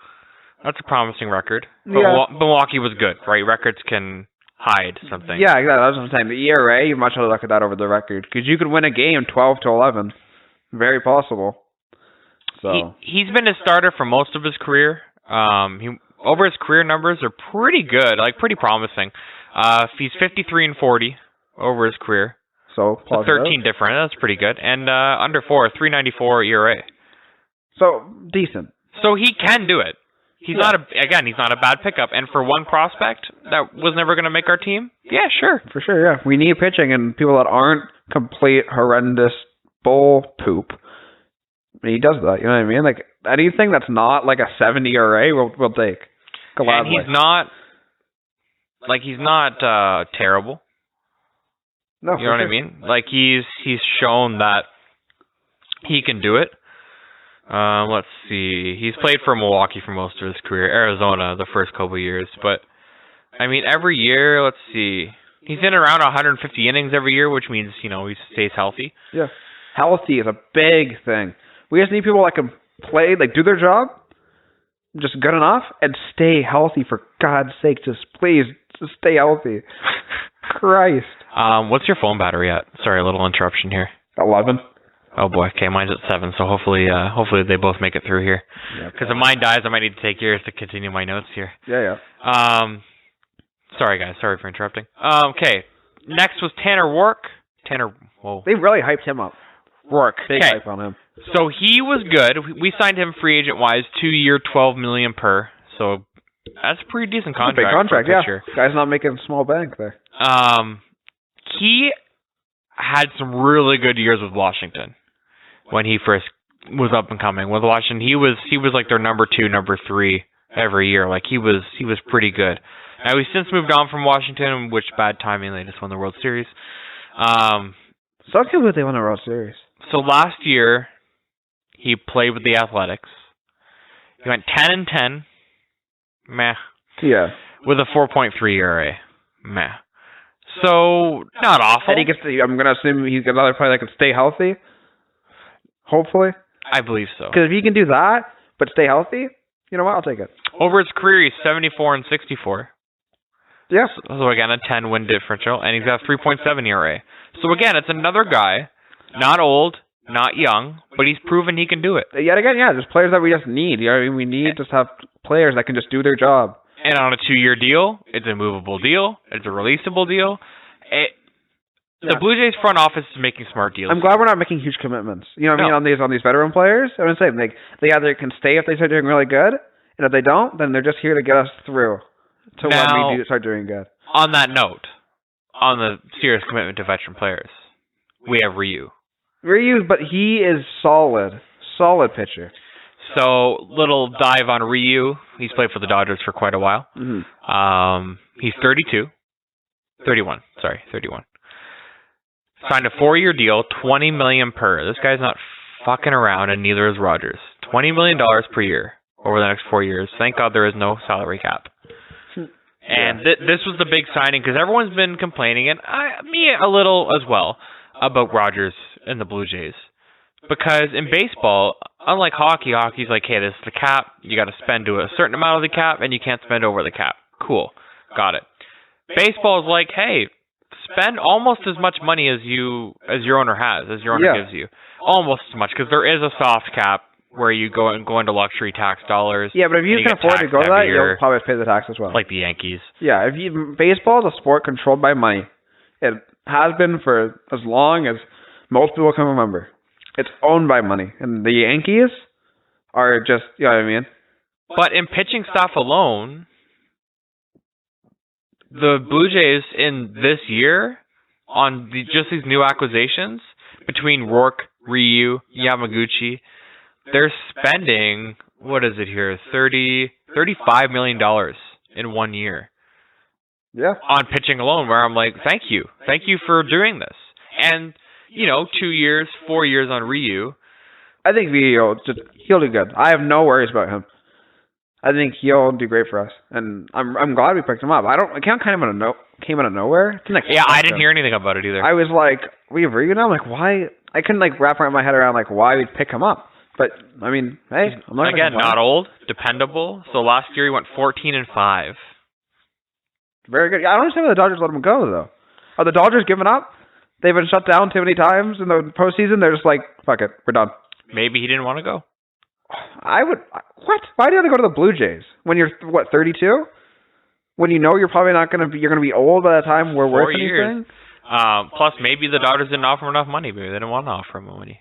That's a promising record. But Milwaukee was good, right? Records can hide something. Yeah, exactly. That's what I'm saying. The ERA, you much rather look at that over the record. Because you could win a game 12-11. Very possible. So he's been a starter for most of his career. Over his career numbers are pretty good, pretty promising. He's 53-40 over his career. So 13 different. That's pretty good. And under 3.94 ERA. So decent. So he can do it. He's not a bad pickup. And for one prospect that was never going to make our team, yeah, sure. For sure, yeah. We need pitching and people that aren't complete horrendous bull poop. He does that, you know what I mean? Anything that's not a 70 ERA, we'll take. Gladly. And he's not terrible. No, you know what I mean? He's shown that he can do it. Let's see. He's played for Milwaukee for most of his career. Arizona the first couple of years, but every year, let's see. He's in around 150 innings every year, which means he stays healthy. Yeah, healthy is a big thing. We just need people that can play, do their job, just good enough, and stay healthy. For God's sake, just stay healthy. Christ. What's your phone battery at? Sorry, a little interruption here. 11. Oh boy, okay, mine's at 7, so hopefully they both make it through here. Because if mine dies, I might need to take yours to continue my notes here. Yeah. Sorry guys, sorry for interrupting. Okay, next was Tanner Roark. Whoa. They really hyped him up. Roark. Big hype on him. So he was good. We signed him free agent wise, 2-year, $12 million per. So that's a pretty decent contract. Big contract, yeah. Guy's not making a small bank there. He had some really good years with Washington when he first was up and coming. With Washington, he was their number 2, number 3 every year. He was pretty good. Now he's since moved on from Washington, which bad timing. They just won the World Series. So good they won the World Series. So last year he played with the Athletics. He went 10-10. Meh. Yeah. With a 4.3 ERA. Meh. So not awful. And I'm gonna assume he's another player that can stay healthy. Hopefully. I believe so. Because if he can do that, but stay healthy, you know what? I'll take it. Over his career, he's 74-64. Yeah. So again, a 10-win differential, and he's got 3.7 ERA. So again, it's another guy, not old, not young, but he's proven he can do it. Yet again, yeah, there's players that we just need. You know what I mean? We need to have players that can just do their job. And on a 2-year deal, it's a movable deal, it's a releasable deal. The Blue Jays front office is making smart deals. I'm glad we're not making huge commitments. You know what I mean? On these veteran players. I'm saying they either can stay if they start doing really good, and if they don't, then they're just here to get us through to when we do start doing good. On that note, on the serious commitment to veteran players, we have Ryu. Ryu, but he is solid pitcher. So, little dive on Ryu. He's played for the Dodgers for quite a while. Mm-hmm. He's 31. Signed a 4-year deal, $20 million per. This guy's not fucking around, and neither is Rogers. $20 million per year over the next 4 years. Thank God there is no salary cap. And this was the big signing because everyone's been complaining, and me a little as well, about Rogers and the Blue Jays. Because in baseball, unlike hockey's like, hey, this is the cap. You got to spend to a certain amount of the cap, and you can't spend over the cap. Cool. Got it. Baseball is like, hey, spend almost as much money as your owner gives you. Almost as much, because there is a soft cap where you go into luxury tax dollars. Yeah, but if you can afford to go to that, you'll probably pay the tax as well. Like the Yankees. Yeah, baseball is a sport controlled by money. It has been for as long as most people can remember. It's owned by money. And the Yankees are just, you know what I mean? But in pitching staff alone, the Blue Jays in this year, on just these new acquisitions, between Rourke, Ryu, Yamaguchi, they're spending, what is it here, $35 million in 1 year. Yeah. On pitching alone, where I'm like, thank you for doing this. And, 2 years, 4 years on Ryu. I think he'll do good. I have no worries about him. I think he'll do great for us, and I'm glad we picked him up. Came out of nowhere. I didn't hear anything about it either. I was like, we have Ryu now. I'm like, why? I couldn't wrap my head around why we'd pick him up. But I mean, hey, I'm not again not old, dependable. So last year he went 14-5. Very good. I don't understand why the Dodgers let him go though. Are the Dodgers giving up? They've been shut down too many times in the postseason. They're just like, fuck it, we're done. Maybe he didn't want to go. What? Why do you have to go to the Blue Jays when you're 32? When you know you're probably not going to be, you're going to be old by the time we're worth anything? Plus, maybe the Dodgers didn't offer him enough money. Maybe they didn't want to offer him money.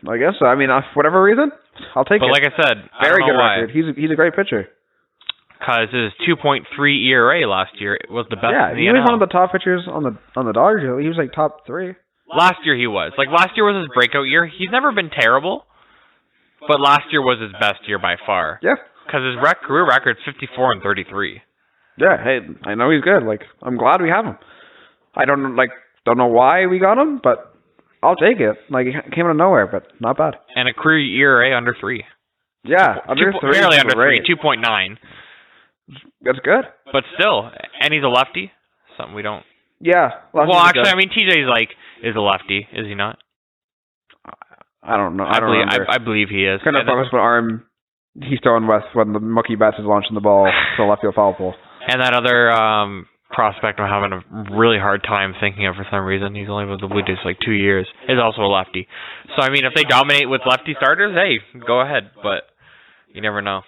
I guess so. I mean, for whatever reason, I'll take it. But like I said, very good why. record. He's a great pitcher. Because his 2.3 ERA last year was the best in the he was NL. one of the top pitchers on the Dodgers. He was top 3. Last year he was. Last year was his breakout year. He's never been terrible, but last year was his best year by far. Yeah. Because his career record's 54-33. Yeah, hey, I know he's good. I'm glad we have him. I don't know why we got him, but I'll take it. He came out of nowhere, but not bad. And a career ERA under 3. Yeah, under 3. Barely under 3, 2.9. That's good. But still, and he's a lefty. Something we don't. Yeah. Well, actually, I mean, TJ's is a lefty, is he not? I don't know. I believe he is. Kind of focus what arm he's throwing with when the Mookie Betts is launching the ball to the left field foul pole. And that other prospect I'm having a really hard time thinking of for some reason. He's only with the Blue Jays 2 years. Is also a lefty. So I mean, if they dominate with lefty starters, hey, go ahead. But you never know.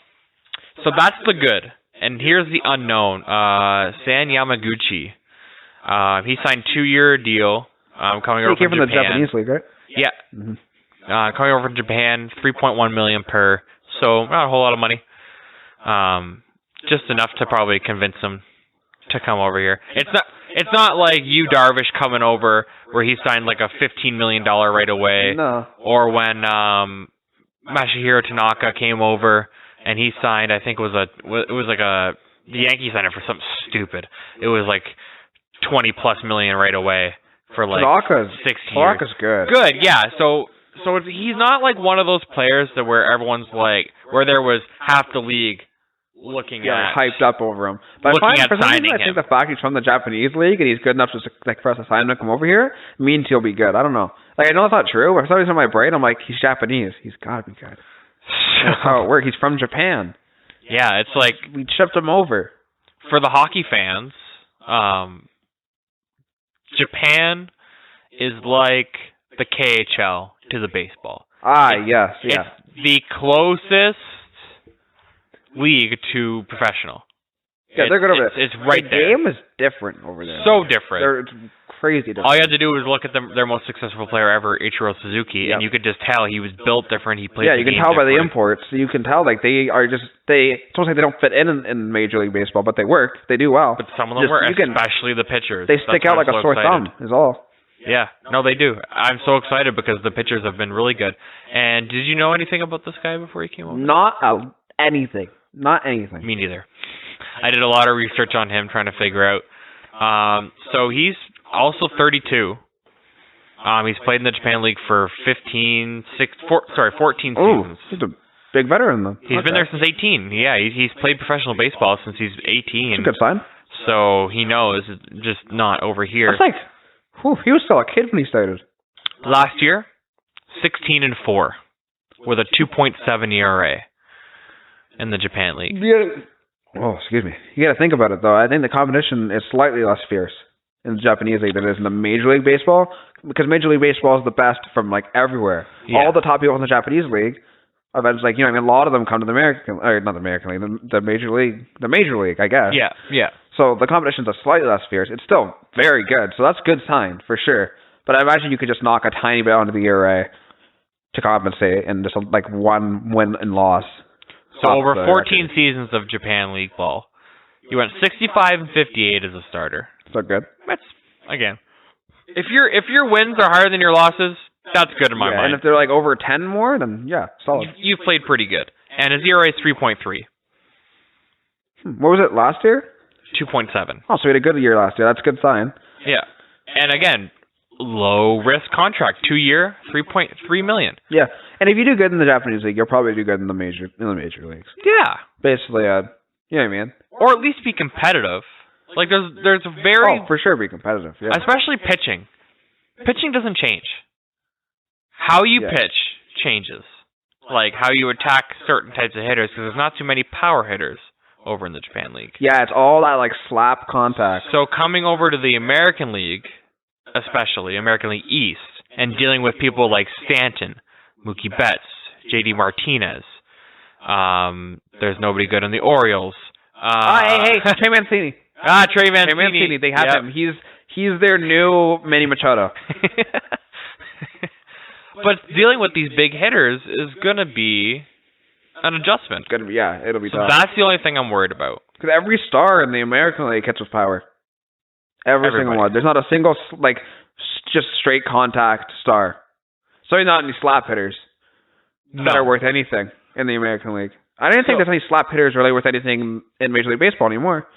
So that's the good. And here's the unknown. San Yamaguchi. He signed 2-year deal. Coming over from Japan. the Japanese league, right? Yeah. Mm-hmm. Coming over from Japan, $3.1 million per. So not a whole lot of money. Just enough to probably convince him to come over here. It's not like you Darvish coming over where he signed a $15 million right away. No. Or when Masahiro Tanaka came over and he signed, I think the Yankees signed it for something stupid. It was $20+ million right away for 6 years. Tanaka's good. Good, yeah. So he's not one of those players where everyone's where there was half the league looking at hyped up over him. But looking at signing I think the fact he's from the Japanese league and he's good enough to for us to sign him to come over here means he'll be good. I don't know. I know it's not true, but for some reason in my brain I'm he's Japanese. He's gotta be good. That's how it works. He's from Japan. Yeah, it's we shipped him over. For the hockey fans, Japan is like the KHL to the baseball. Yes. Yeah. It's the closest league to professional. Yeah, they're good over there. It's right there. The game is different over there. So different. It's crazy different. All you had to do was look at their most successful player ever, Ichiro Suzuki, and you could just tell he was built different. He played. Yeah, you can tell by the imports. You can tell like they are just It's almost like they don't fit in Major League Baseball, but they work. They do well. But some of them work, especially the pitchers. They stick out like a sore thumb. Is all. Yeah, no, they do. I'm so excited because the pitchers have been really good. And did you know anything about this guy before he came over? Not anything. Not anything. Me neither. I did a lot of research on him trying to figure out. So he's also 32. He's played in the Japan League for 14 seasons. He's a big veteran though. He's been there since 18. Yeah, he's played professional baseball since he's 18. That's a good sign. So he knows, just not over here. That's like, he was still a kid when he started. Last year, 16-4 with a 2.7 ERA in the Japan League. Oh, excuse me. You got to think about it though. I think the competition is slightly less fierce in the Japanese league than it is in the Major League Baseball, because Major League Baseball is the best from like everywhere. Yeah. All the top people in the Japanese league, a lot of them come to the the Major League, I guess. Yeah. So the competition's a slightly less fierce. It's still very good, so that's a good sign for sure. But I imagine you could just knock a tiny bit onto the ERA to compensate, and just like one win and loss. So over 14 seasons of Japan League ball, he went 65-58 as a starter. So good. That's, again, if your wins are higher than your losses, that's good in my mind. And if they're like over 10 more, then yeah, solid. You've played pretty good. And his ERA is 3.3. What was it last year? 2.7. Oh, so he had a good year last year. That's a good sign. Yeah. And again, low risk contract, 2 year, $3.3 million. Yeah. And if you do good in the Japanese league, you'll probably do good in the major leagues. Yeah. Basically, you know what I mean? Or at least be competitive. Like there's very for sure be competitive. Yeah. Especially pitching. Pitching doesn't change. How you pitch changes. Like how you attack certain types of hitters, because there's not too many power hitters over in the Japan League. Yeah, it's all that like slap contact. So coming over to the American League, especially American League East, and dealing with people like Stanton, Mookie Betts, JD Martinez. There's nobody good in the Orioles. Hey, Trey Mancini. Trey Mancini. They have him. He's their new Manny Machado. But dealing with these big hitters is gonna be an adjustment. It'll be tough. That's the only thing I'm worried about. Because every star in the American League hits with power. Everybody. Single one. There's not a single just straight contact star. Certainly not any slap hitters that are worth anything in the American League. I didn't think there's any slap hitters really worth anything in Major League Baseball anymore.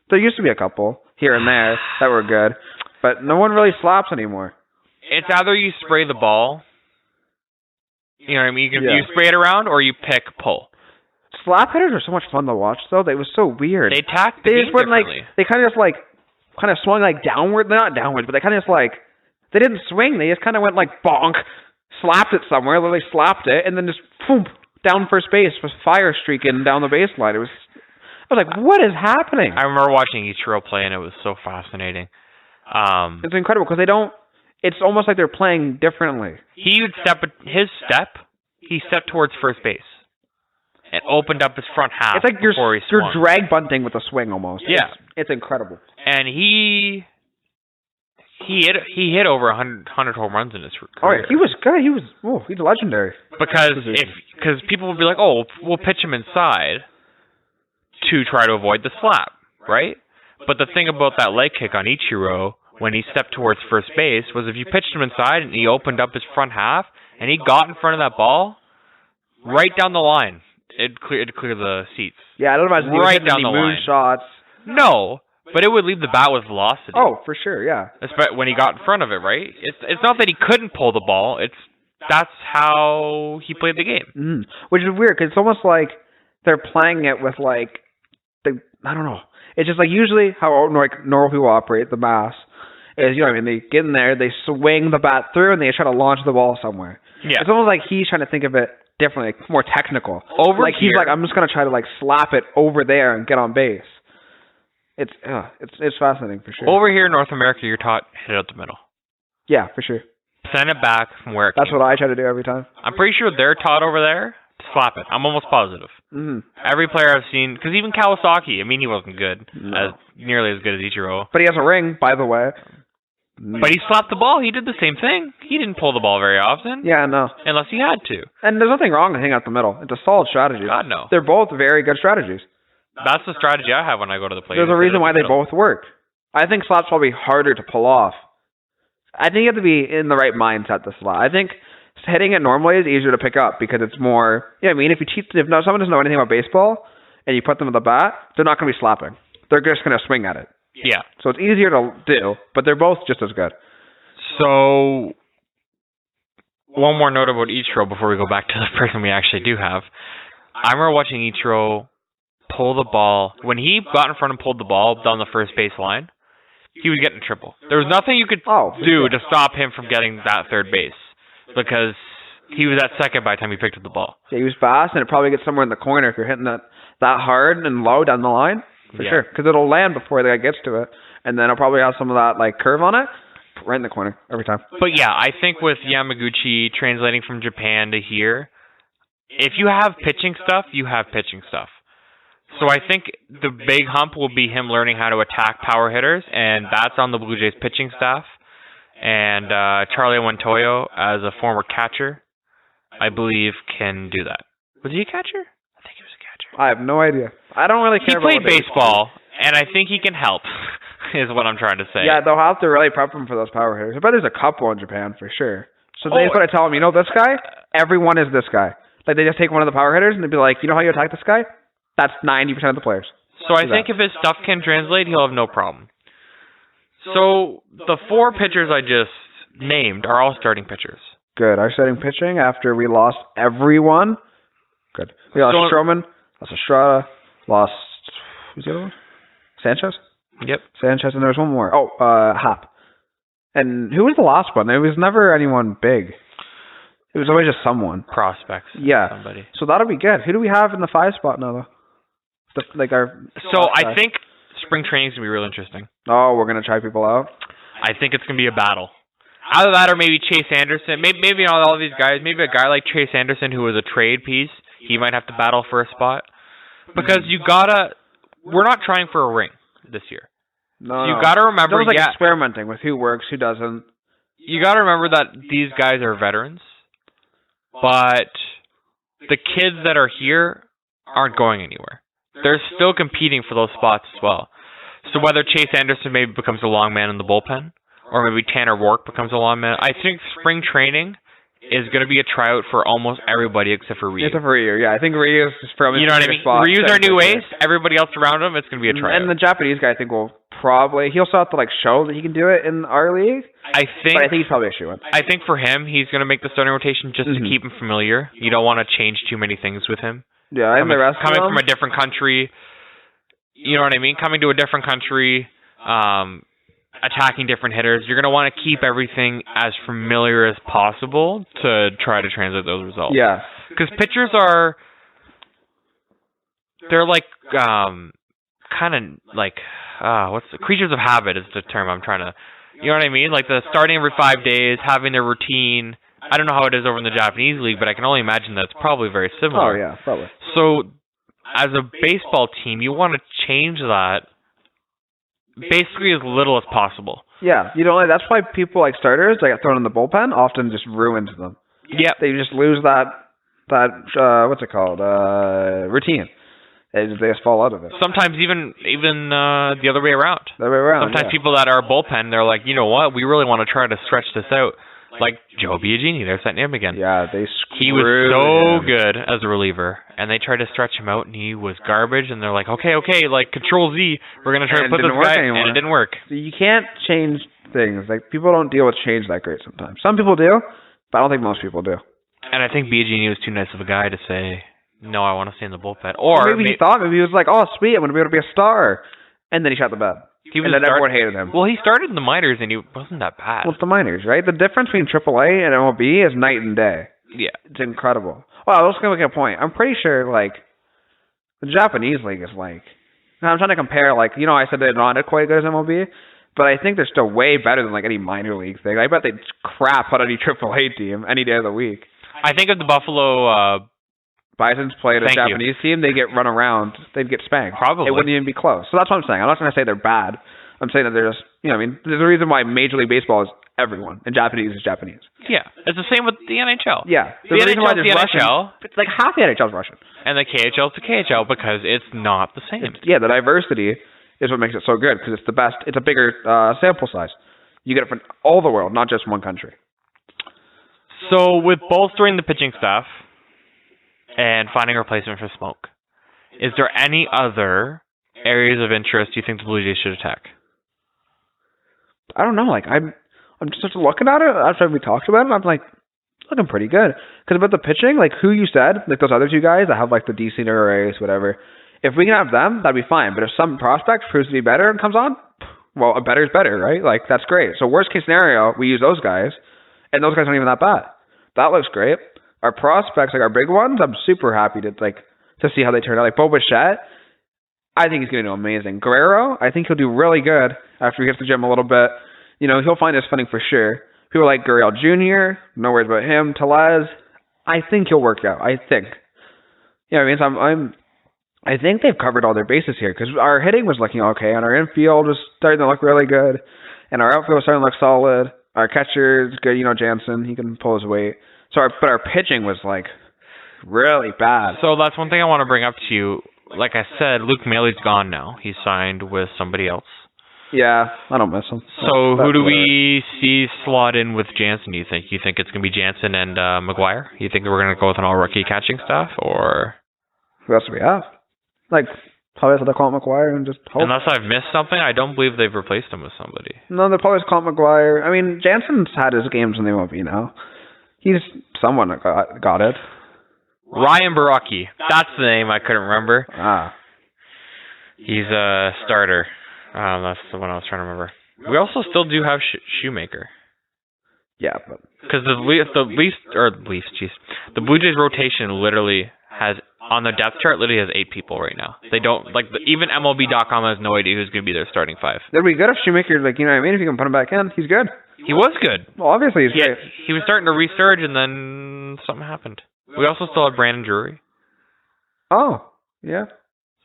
There used to be a couple here and there that were good, but no one really slaps anymore. It's either you spray the ball, you know what I mean? You spray it around, or you pick pull. Slap hitters are so much fun to watch, though. They was so weird. They attacked the game differently. They kind of swung like downward. They're not downwards, but they kind of just like, they didn't swing. They just kind of went like bonk, slapped it somewhere, literally slapped it, and then just boom, down first base with fire streaking down the baseline. I was like, what is happening? I remember watching Ichiro play, and it was so fascinating. It's incredible because it's almost like they're playing differently. He stepped towards first base and opened up his front half. It's like you're drag bunting with a swing almost. Yeah. It's incredible. And he hit over 100 home runs in his career. Oh, yeah. He was good. He's legendary. Because people would be like, oh, we'll pitch him inside to try to avoid the slap, right? But the thing about that leg kick on Ichiro when he stepped towards first base was if you pitched him inside and he opened up his front half and he got in front of that ball, right down the line, it'd clear the seats. Yeah, I don't imagine right down the line. Shots. No, but it would leave the bat with velocity. Oh, for sure, yeah. Especially when he got in front of it, right? It's not that he couldn't pull the ball. That's how he played the game. Which is weird because it's almost like they're playing it with I don't know. It's just like usually how normal people operate, the mass, is, you know what I mean, they get in there, they swing the bat through, and they try to launch the ball somewhere. Yeah. It's almost like he's trying to think of it differently, more technical. He's like, I'm just going to try to slap it over there and get on base. It's fascinating for sure. Over here in North America, you're taught hit it out the middle. Yeah, for sure. Send it back from where it That's what I try to do every time. I'm pretty sure they're taught over there to slap it. I'm almost positive. Every player I've seen, because even Kawasaki, I mean, he wasn't good, nearly as good as Ichiro. But he has a ring, by the way. But he slapped the ball. He did the same thing. He didn't pull the ball very often. Yeah, no. Unless he had to. And there's nothing wrong with hanging out the middle. It's a solid strategy. God, no. They're both very good strategies. That's the strategy I have when I go to the plate. There's a reason why they both work. I think slap's probably harder to pull off. I think you have to be in the right mindset to slap. I think hitting it normally is easier to pick up because it's more. Yeah, I mean, if someone doesn't know anything about baseball and you put them at the bat, they're not going to be slapping. They're just going to swing at it. Yeah. So it's easier to do, but they're both just as good. So, one more note about Ichiro before we go back to the person we actually do have. I remember watching Ichiro pull the ball. When he got in front and pulled the ball down the first base line, he was getting a triple. There was nothing you could do to stop him from getting that third base because he was at second by the time he picked up the ball. Yeah, he was fast, and it probably gets somewhere in the corner if you're hitting that hard and low down the line. For sure, because it'll land before the guy gets to it, and then it'll probably have some of that like curve on it, right in the corner every time. But yeah, I think with Yamaguchi translating from Japan to here, if you have pitching stuff, you have pitching stuff. So I think the big hump will be him learning how to attack power hitters, and that's on the Blue Jays pitching staff. And Charlie Montoyo, as a former catcher, I believe can do that. Was he a catcher? I think he was a catcher. I have no idea. I don't really care. He played baseball, and I think he can help, is what I'm trying to say. Yeah, they'll have to really prep him for those power hitters. I bet there's a couple in Japan for sure. So they put to tell him, this guy, everyone is this guy. Like they just take one of the power hitters and they'd be like, you know how you attack this guy? That's 90% of the players. So I think if his stuff can translate, he'll have no problem. So the 4 pitchers I just named are all starting pitchers. Good. Our starting pitching after we lost everyone. Good. We lost Stroman, lost Estrada, lost who's the other one? Sanchez? Yep. Sanchez, and there was one more. Oh, Hop. And who was the last one? It was never anyone big. It was always just someone. Prospects. Yeah. Somebody. So that'll be good. Who do we have in the 5 spot now, though? I think spring training is going to be real interesting. Oh, we're going to try people out? I think it's going to be a battle. Either that or maybe Chase Anderson. Maybe not all these guys. Maybe a guy like Chase Anderson who was a trade piece. He might have to battle for a spot. Because we're not trying for a ring this year. No, you got to remember. It was like experimenting with who works, who doesn't. You got to remember that these guys are veterans. But the kids that are here aren't going anywhere. They're still competing for those spots as well. So whether Chase Anderson maybe becomes a long man in the bullpen, or maybe Tanner Roark becomes a long man, I think spring training is going to be a tryout for almost everybody except for Ryu. Except for Ryu, yeah. I think Ryu is probably what I mean? Ryu's our new ace. Everybody else around him, it's going to be a tryout. And the Japanese guy, I think, he'll still have to show that he can do it in our league. But I think he's probably a shoo-in. I think for him, he's going to make the starting rotation just to keep him familiar. You don't want to change too many things with him. Yeah, coming from a different country, you know what I mean? Coming to a different country, attacking different hitters, you're going to want to keep everything as familiar as possible to try to translate those results. Yeah. Because pitchers they're like, kind of like, creatures of habit is the term I'm trying to, you know what I mean? Like the starting every 5 days, having their routine. I don't know how it is over in the Japanese league, but I can only imagine that it's probably very similar. Oh, yeah, probably. So, as a baseball team, you want to change that basically as little as possible. Yeah, that's why people like starters that get thrown in the bullpen often just ruins them. Yeah, they just lose that what's it called, routine. They just fall out of it. Sometimes even the other way around. Sometimes people that are bullpen, they're like, you know what, we really want to try to stretch this out. Like Joe Biagini, there's that name again. Yeah, he was so good as a reliever, and they tried to stretch him out, and he was garbage. And they're like, okay, like Control Z, we're gonna try to put this guy, and it didn't work. So you can't change things. Like people don't deal with change that great sometimes. Some people do, but I don't think most people do. And I think Biagini was too nice of a guy to say, no, I want to stay in the bullpen. Or maybe he thought he was like, oh sweet, I'm gonna be able to be a star, and then he shot the bed. And then everyone hated him. Well, he started in the minors, and he wasn't that bad. Well, it's the minors, right? The difference between AAA and MLB is night and day. Yeah. It's incredible. Well, I was going to make a point. I'm pretty sure, the Japanese league is I'm trying to compare, I said they're not quite as good as MLB, but I think they're still way better than, any minor league thing. I bet they'd crap on any AAA team any day of the week. I think if the Buffalo Bisons played a Japanese team, they'd get run around. They'd get spanked. Probably. It wouldn't even be close. So that's what I'm saying. I'm not going to say they're bad. I'm saying that they're just, there's a reason why Major League Baseball is everyone, and Japanese is Japanese. Yeah, it's the same with the NHL. Yeah, the NHL is the NHL. It's like half the NHL is Russian. And the KHL is the KHL because it's not the same. The diversity is what makes it so good because it's the best. It's a bigger sample size. You get it from all the world, not just one country. So with bolstering the pitching staff and finding a replacement for Smoke, is there any other areas of interest you think the Blue Jays should attack? I don't know. Like I'm just looking at it after we talked about it. I'm like, looking pretty good. Because about the pitching, like who you said, like those other two guys that have like the decent ERAs, whatever. If we can have them, that'd be fine. But if some prospect proves to be better and comes on, well, a better is better, right? Like that's great. So worst case scenario, we use those guys, and those guys aren't even that bad. That looks great. Our prospects, like our big ones, I'm super happy to see how they turn out. Like Bo Bichette, I think he's going to do amazing. Guerrero, I think he'll do really good after he gets to the gym a little bit. He'll find his footing for sure. People like Gurriel Jr., no worries about him. Tellez, I think he'll work out. I think. I think they've covered all their bases here because our hitting was looking okay, and our infield was starting to look really good, and our outfield was starting to look solid. Our catcher is good, Jansen, he can pull his weight. But our pitching was like really bad. So that's one thing I want to bring up to you. Like I said, Luke Maley's gone now. He's signed with somebody else. Yeah, I don't miss him. So who do we see slot in with Jansen, do you think? You think it's going to be Jansen and McGuire? You think we're going to go with an all-rookie catching staff? Or who else do we have? Like, probably have to call it McGuire and just hope. Unless I've missed something, I don't believe they've replaced him with somebody. No, they'll probably just call it McGuire. I mean, Jansen's had his games in the MLB now. He's someone that got it. Ryan Baraki. That's the name I couldn't remember. He's a starter. That's the one I was trying to remember. We also still do have Shoemaker. Yeah, but because the Blue Jays rotation literally has on the depth chart literally has 8 people right now. They don't even MLB.com has no idea who's going to be their starting 5. That'd be good if Shoemaker, if you can put him back in, he's good. He was good. Well, obviously he's great. He was starting to resurge, and then something happened. We also still have Brandon Drury. Oh, yeah.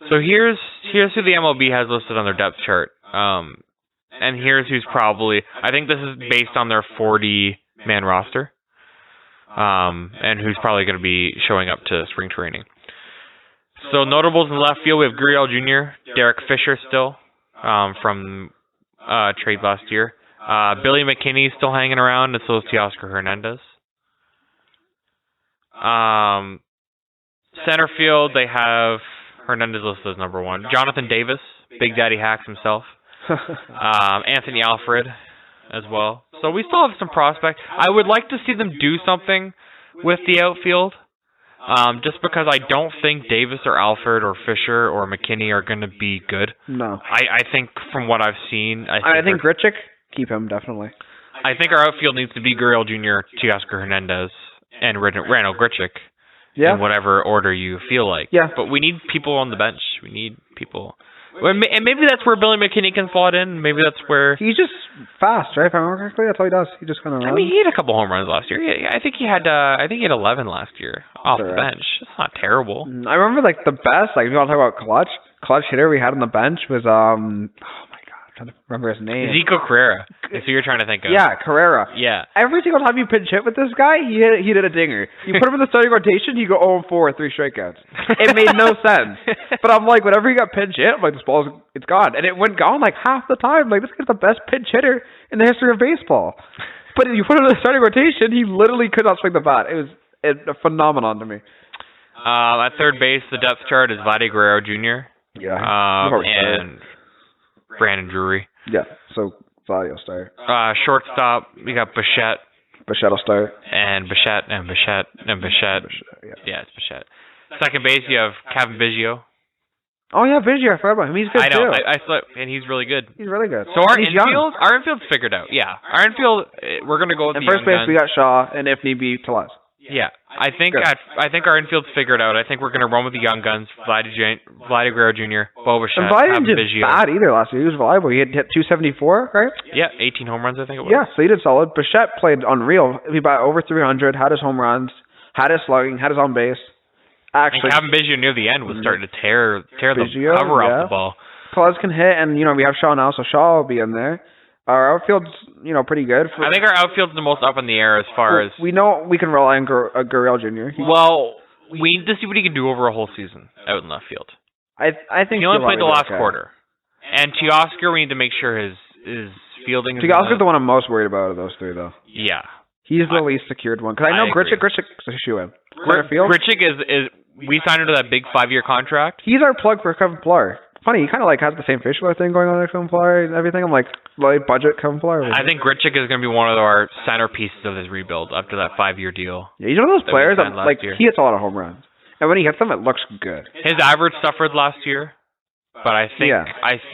So here's who the MLB has listed on their depth chart. And here's who's probably, I think this is based on their 40-man roster. And who's probably going to be showing up to spring training. So notables in left field, we have Gurriel Jr., Derek Fisher still, from trade last year. Billy McKinney's still hanging around, and so is Teoscar Hernandez. Center field, they have Hernandez listed as number 1. Jonathan Davis, Big Daddy Hacks himself. Anthony Alfred as well. So we still have some prospects. I would like to see them do something with the outfield. Just because I don't think Davis or Alfred or Fisher or McKinney are going to be good. No. I think from what I've seen... I think Grichuk, keep him, definitely. I think our outfield needs to be Gurriel Jr., Teoscar Hernandez, and Randall Grichuk. Yeah. In whatever order you feel like. Yeah. But we need people on the bench. We need people... And maybe that's where Billy McKinney can slot in. Maybe that's where... He's just fast, right? If I remember correctly, that's all he does. He just kind of runs. I mean, he had a couple home runs last year. Yeah, I think he had 11 last year off the bench. It's not terrible. I remember, the best, if you want to talk about clutch hitter we had on the bench was, oh my God, I'm trying to remember his name. Zico Carrera. That's who you're trying to think of. Yeah, Carrera. Yeah. Every single time you pinch hit with this guy, he did a dinger. You put him in the starting rotation, you go 0-4, 3 strikeouts. It made no sense. But I'm like, whenever he got pinch hit, I'm like, this ball's, it's gone. And it went gone half the time. This guy's the best pinch hitter in the history of baseball. But you put him in the starting rotation, he literally could not swing the bat. It was a phenomenon to me. At third base, the depth chart is Vladdy Guerrero Jr. Yeah. And Brandon Drury. Yeah, so Vladdy will start. Shortstop, we got Bichette. Bichette will start. And Bichette. Yeah, it's Bichette. Second base, you have Kevin Biggio. Oh, yeah, Biggio. I forgot about him. He's good, too. I thought, and he's really good. He's really good. So our infield's figured out. Yeah. Our infield, we're going to go with the first base, we got Shaw, and if need be, Tellez. Yeah, I think our infield's figured out. I think we're going to run with the young guns, Vladdy Guerrero Jr., Bo Bichette, Vladdy didn't do bad either last year. He was reliable. He hit 274, right? Yeah, 18 home runs, I think it was. Yeah, so he did solid. Bichette played unreal. He bat over 300, had his home runs, had his slugging, had his on base. Actually, and Kevin Biggio near the end was starting to tear the cover off the ball. Pelez can hit, and we have Shaw now, so Shaw will be in there. Our outfield's pretty good. I think our outfield's the most up in the air as far as we know we can rely on Gurriel Jr. We need to see what he can do over a whole season out in left field. I think he only played the last quarter, and Teoscar, we need to make sure his fielding. Teoscar's the one I'm most worried about of those three, though. Yeah, he's the least secured one because I know Grichuk's a shoe-in. Grichuk is. We signed him to that big 5-year contract. He's our plug for Kevin Pillar. Funny, he kind of has the same facial hair thing going on like Kevin Pillar and everything. I'm like, low budget Kevin Pillar. I think Grichuk is going to be one of our centerpieces of his rebuild after that 5-year deal. Yeah, he's one of those players that he hits a lot of home runs, and when he hits them, it looks good. His average suffered last year, but I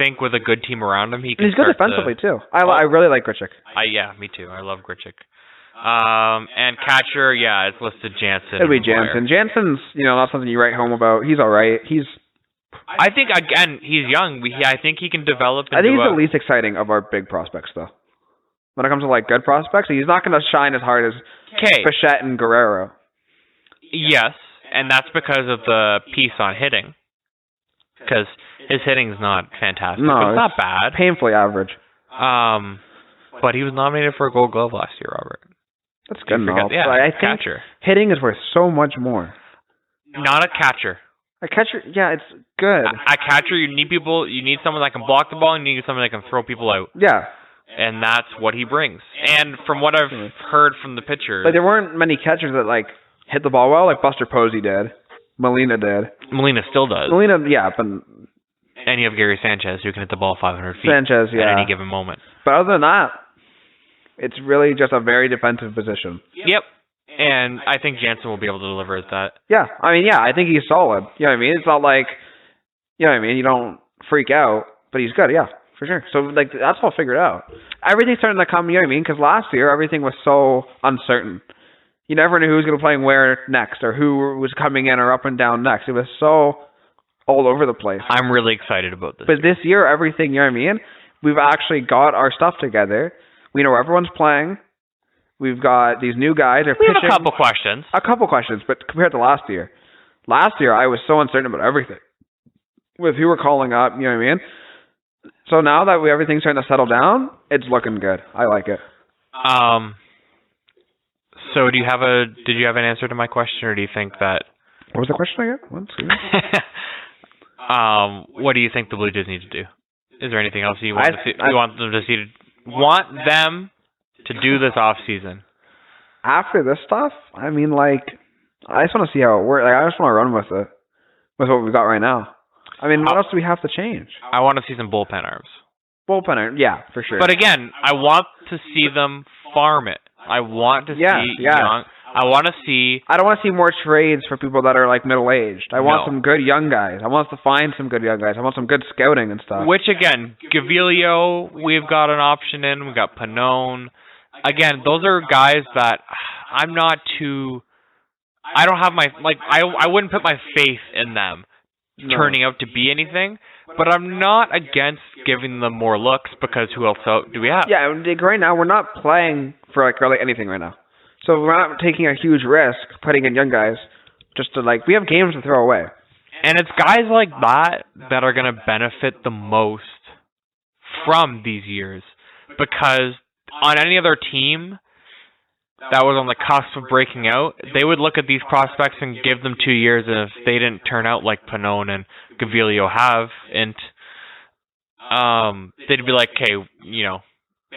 think with a good team around him, he's good defensively too. I really like Grichuk. Yeah, me too. I love Grichuk. And catcher, it's listed Jansen. It'll be Jansen. Jansen's, not something you write home about. He's all right. I think, again, he's young. I think he can develop. I think he's the least exciting of our big prospects, though. When it comes to good prospects, he's not going to shine as hard as Bichette and Guerrero. Yes, and that's because of the piece on hitting. Because his hitting's not fantastic. No, it's not bad. Painfully average. But he was nominated for a Gold Glove last year, Robert. That's good enough. Yeah, I think catcher. Hitting is worth so much more. Not a catcher. A catcher, yeah, it's good. A catcher, you need someone that can block the ball, and you need someone that can throw people out. Yeah. And that's what he brings. And from what I've heard from the pitchers... There weren't many catchers that, hit the ball well, like Buster Posey did. Molina did. Molina still does. Molina, yeah, but... And you have Gary Sanchez, who can hit the ball 500 feet at any given moment. But other than that, it's really just a very defensive position. Yep. And I think Jansen will be able to deliver at that. Yeah. I think he's solid. You know what I mean? It's not like, you don't freak out, but he's good, yeah, for sure. So, that's all figured out. Everything's starting to come, because last year everything was so uncertain. You never knew who was going to play where next or who was coming in or up and down next. It was so all over the place. I'm really excited about this. But this year, everything, we've actually got our stuff together. We know where everyone's playing. We've got these new guys. We have a couple questions. But compared to last year, I was so uncertain about everything. With who we're calling up, you know what I mean? So now that everything's starting to settle down, it's looking good. I like it. So did you have an answer to my question, or do you think that... What was the question again? What do you think the Blue Jays need to do? Is there anything else you want to see? You want them to see? Want them to do this off season? After this stuff, I just want to see how it works. I just want to run with it, with what we've got right now. What else do we have to change? I want to see some bullpen arms. Yeah, for sure. But again, I want to see them farm it. I want to see young. I want to see... I don't want to see more trades for people that are, middle-aged. I want some good young guys. I want us to find some good young guys. I want some good scouting and stuff. Which, again, Gavilio, we've got an option in. We've got Pannone. Again, those are guys that I'm not too... I don't have my... I wouldn't put my faith in them turning out to be anything, but I'm not against giving them more looks because who else do we have? Yeah, right now we're not playing for, really anything right now. So we're not taking a huge risk putting in young guys just to, we have games to throw away. And it's guys like that that are going to benefit the most from these years. Because on any other team that was on the cusp of breaking out, they would look at these prospects and give them 2 years, and if they didn't turn out like Pannone and Gavilio have, they'd be like, okay,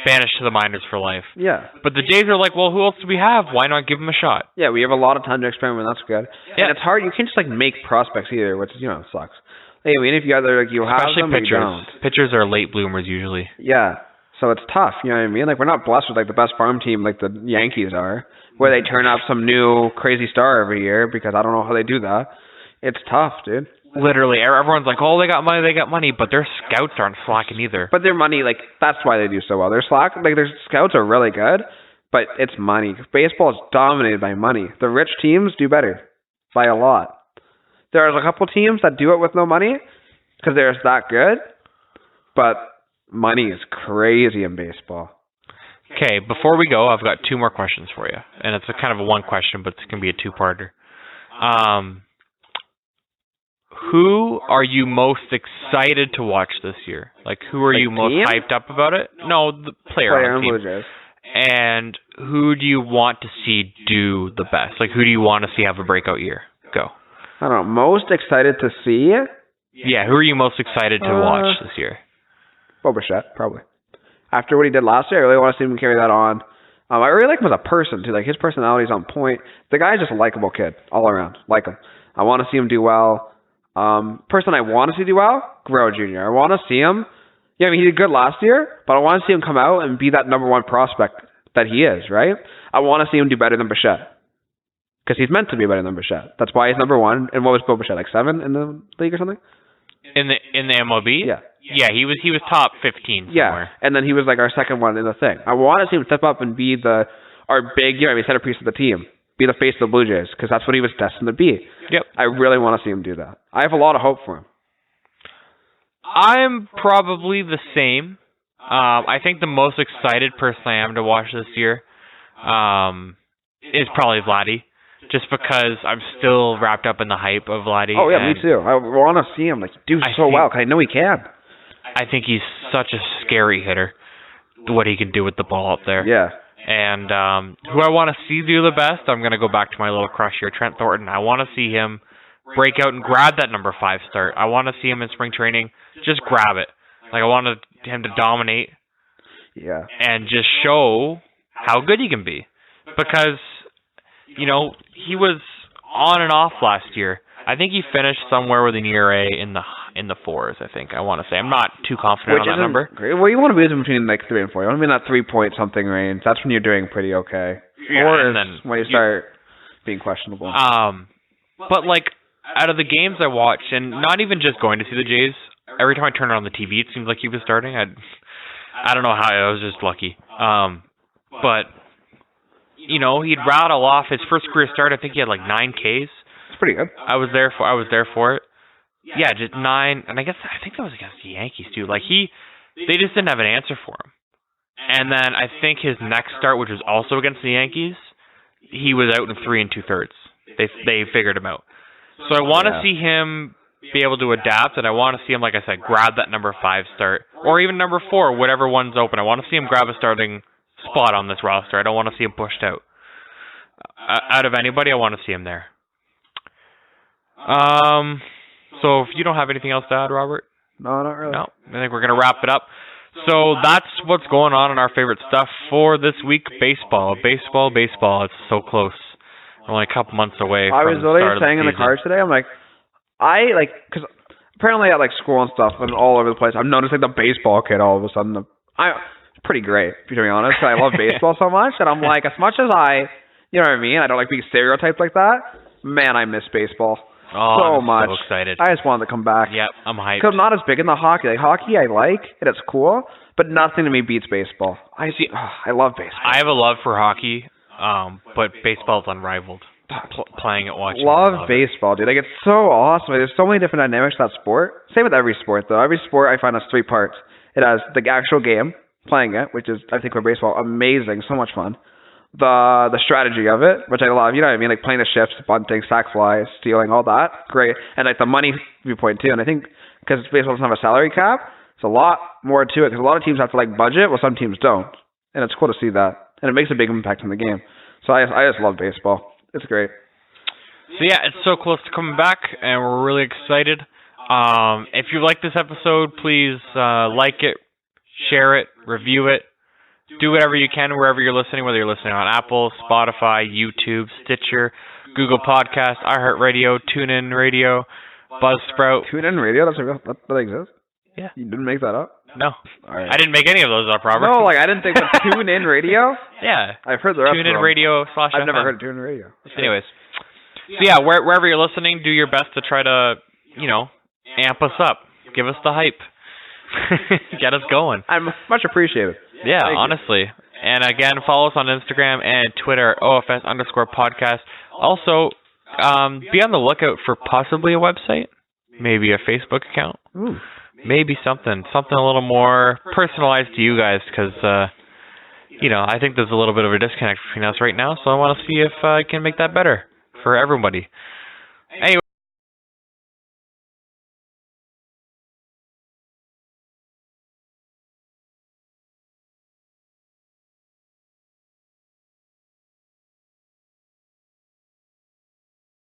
banished to the minors for life. Yeah. But the Jays are like, well, who else do we have? Why not give them a shot? Yeah, we have a lot of time to experiment. That's good. Yeah. And it's hard. You can't just, make prospects either, which, sucks. If you either, you have especially them pitchers. Or you don't. Pitchers are late bloomers usually. Yeah. So it's tough, you know what I mean? We're not blessed with, the best farm team like the Yankees are, where they turn up some new crazy star every year, because I don't know how they do that. It's tough, dude. Literally, everyone's like, oh, they got money, but their scouts aren't slacking either. But their money, that's why they do so well. Their scouts are really good, but it's money. Baseball is dominated by money. The rich teams do better by a lot. There are a couple teams that do it with no money because they're that good, but money is crazy in baseball. Okay, before we go, I've got 2 more questions for you, and it's a kind of a one question, but it's going to be a 2-parter. who are you most excited to watch this year? Like, who are you most team? hyped up about it? No, the player on the team. Blue Jays. And who do you want to see do the best? Like, who do you want to see have a breakout year? Go. I don't know. Most excited to see? Yeah, who are you most excited to watch this year? Bo Bichette, probably. After what he did last year, I really want to see him carry that on. I really like him as a person, too. Like, his personality is on point. The guy's just a likable kid all around. Like him. I want to see him do well. Person I want to see do well, Guerrero Jr. I want to see him. Yeah, I mean, he did good last year, but I want to see him come out and be that number one prospect that he is, right? I want to see him do better than Bichette. Because he's meant to be better than Bichette. That's why he's number one. And what was Bo Bichette, like 7 in the league or something? In the MLB? Yeah. Yeah, he was top 15 somewhere. Yeah, and then he was like our second one in the thing. I want to see him step up and be our big, centerpiece of the team. Be the face of the Blue Jays, because that's what he was destined to be. Yep. I really want to see him do that. I have a lot of hope for him. I'm probably the same. I think the most excited person I am to watch this year is probably Vladdy, just because I'm still wrapped up in the hype of Vladdy. Oh, yeah, me too. I want to see him do so well, because I know he can. I think he's such a scary hitter, what he can do with the ball up there. Yeah. And who I want to see do the best, I'm going to go back to my little crush here, Trent Thornton. I want to see him break out and grab that number 5 start. I want to see him in spring training just grab it. Like, I wanted him to dominate. Yeah. And just show how good he can be. Because, he was on and off last year. I think he finished somewhere with an ERA in the 4s, I think. I want to say. I'm not too confident on that number. Great. Well, you want to be between 3 and 4. You want to be in that 3-point something range. That's when you're doing pretty okay. Yeah, or and then when you start being questionable. But out of the games I watched, and not even just going to see the Jays, every time I turned on the TV, it seemed like he was starting. I don't know how. I was just lucky. But he'd rattle off his first career start. I think he had 9 Ks. It's pretty good. I was there for it. Yeah, just 9, and I think that was against the Yankees too. They just didn't have an answer for him. And then I think his next start, which was also against the Yankees, he was out in 3 2/3. They figured him out. So I want to see him be able to adapt, and I want to see him, like I said, grab that number 5 start, or even number 4, whatever one's open. I want to see him grab a starting spot on this roster. I don't want to see him pushed out. Out of anybody, I want to see him there. So if you don't have anything else to add, Robert? No, not really. No, I think we're going to wrap it up. So that's what's going on in our favorite stuff for this week, baseball. Baseball. It's so close. We're only a couple months away from the start of the season. I was literally saying in the car today, I'm like, because apparently at school and stuff and all over the place, I've noticed the baseball kid all of a sudden. It's pretty great, to be honest, because I love baseball so much. And I'm like, as much as you know what I mean? I don't like being stereotyped like that. Man, I miss baseball. Oh, so I'm much. So excited. I just wanted to come back. Yep, I'm hyped. Because I'm not as big in the hockey. Hockey I like, and it's cool, but nothing to me beats baseball. I love baseball. I have a love for hockey, but baseball is unrivaled. Playing it, watching love baseball, dude. It's so awesome. There's so many different dynamics to that sport. Same with every sport, though. Every sport I find has 3 parts. It has the actual game, playing it, which is, I think, for baseball, amazing, so much fun. The strategy of it, which I love, you know what I mean, playing the shifts, bunting, sack flies, stealing, all that, great. And the money viewpoint too. And I think because baseball doesn't have a salary cap, it's a lot more to it. Because a lot of teams have to budget, well, some teams don't, and it's cool to see that, and it makes a big impact on the game. So I just love baseball. It's great. So yeah, it's so close to coming back, and we're really excited. If you like this episode, please like it, share it, review it. Do whatever you can wherever you're listening, whether you're listening on Apple, Spotify, YouTube, Stitcher, Google Podcasts, iHeartRadio, TuneIn Radio, Buzzsprout. TuneIn Radio? That exists? Yeah. You didn't make that up? No. All right. I didn't make any of those up, Robert. No, I didn't think of TuneIn Radio? Yeah. I've heard the rest of them. TuneIn Radio / I've never heard of TuneIn Radio. Anyways. So yeah, wherever you're listening, do your best to try to, amp us up. Give us the hype. Get us going. I'm much appreciated. Yeah, honestly. And again, follow us on Instagram and Twitter at OFS_podcast. Also, be on the lookout for possibly a website, maybe a Facebook account, maybe something a little more personalized to you guys, because, I think there's a little bit of a disconnect between us right now, so I want to see if I can make that better for everybody. Anyway.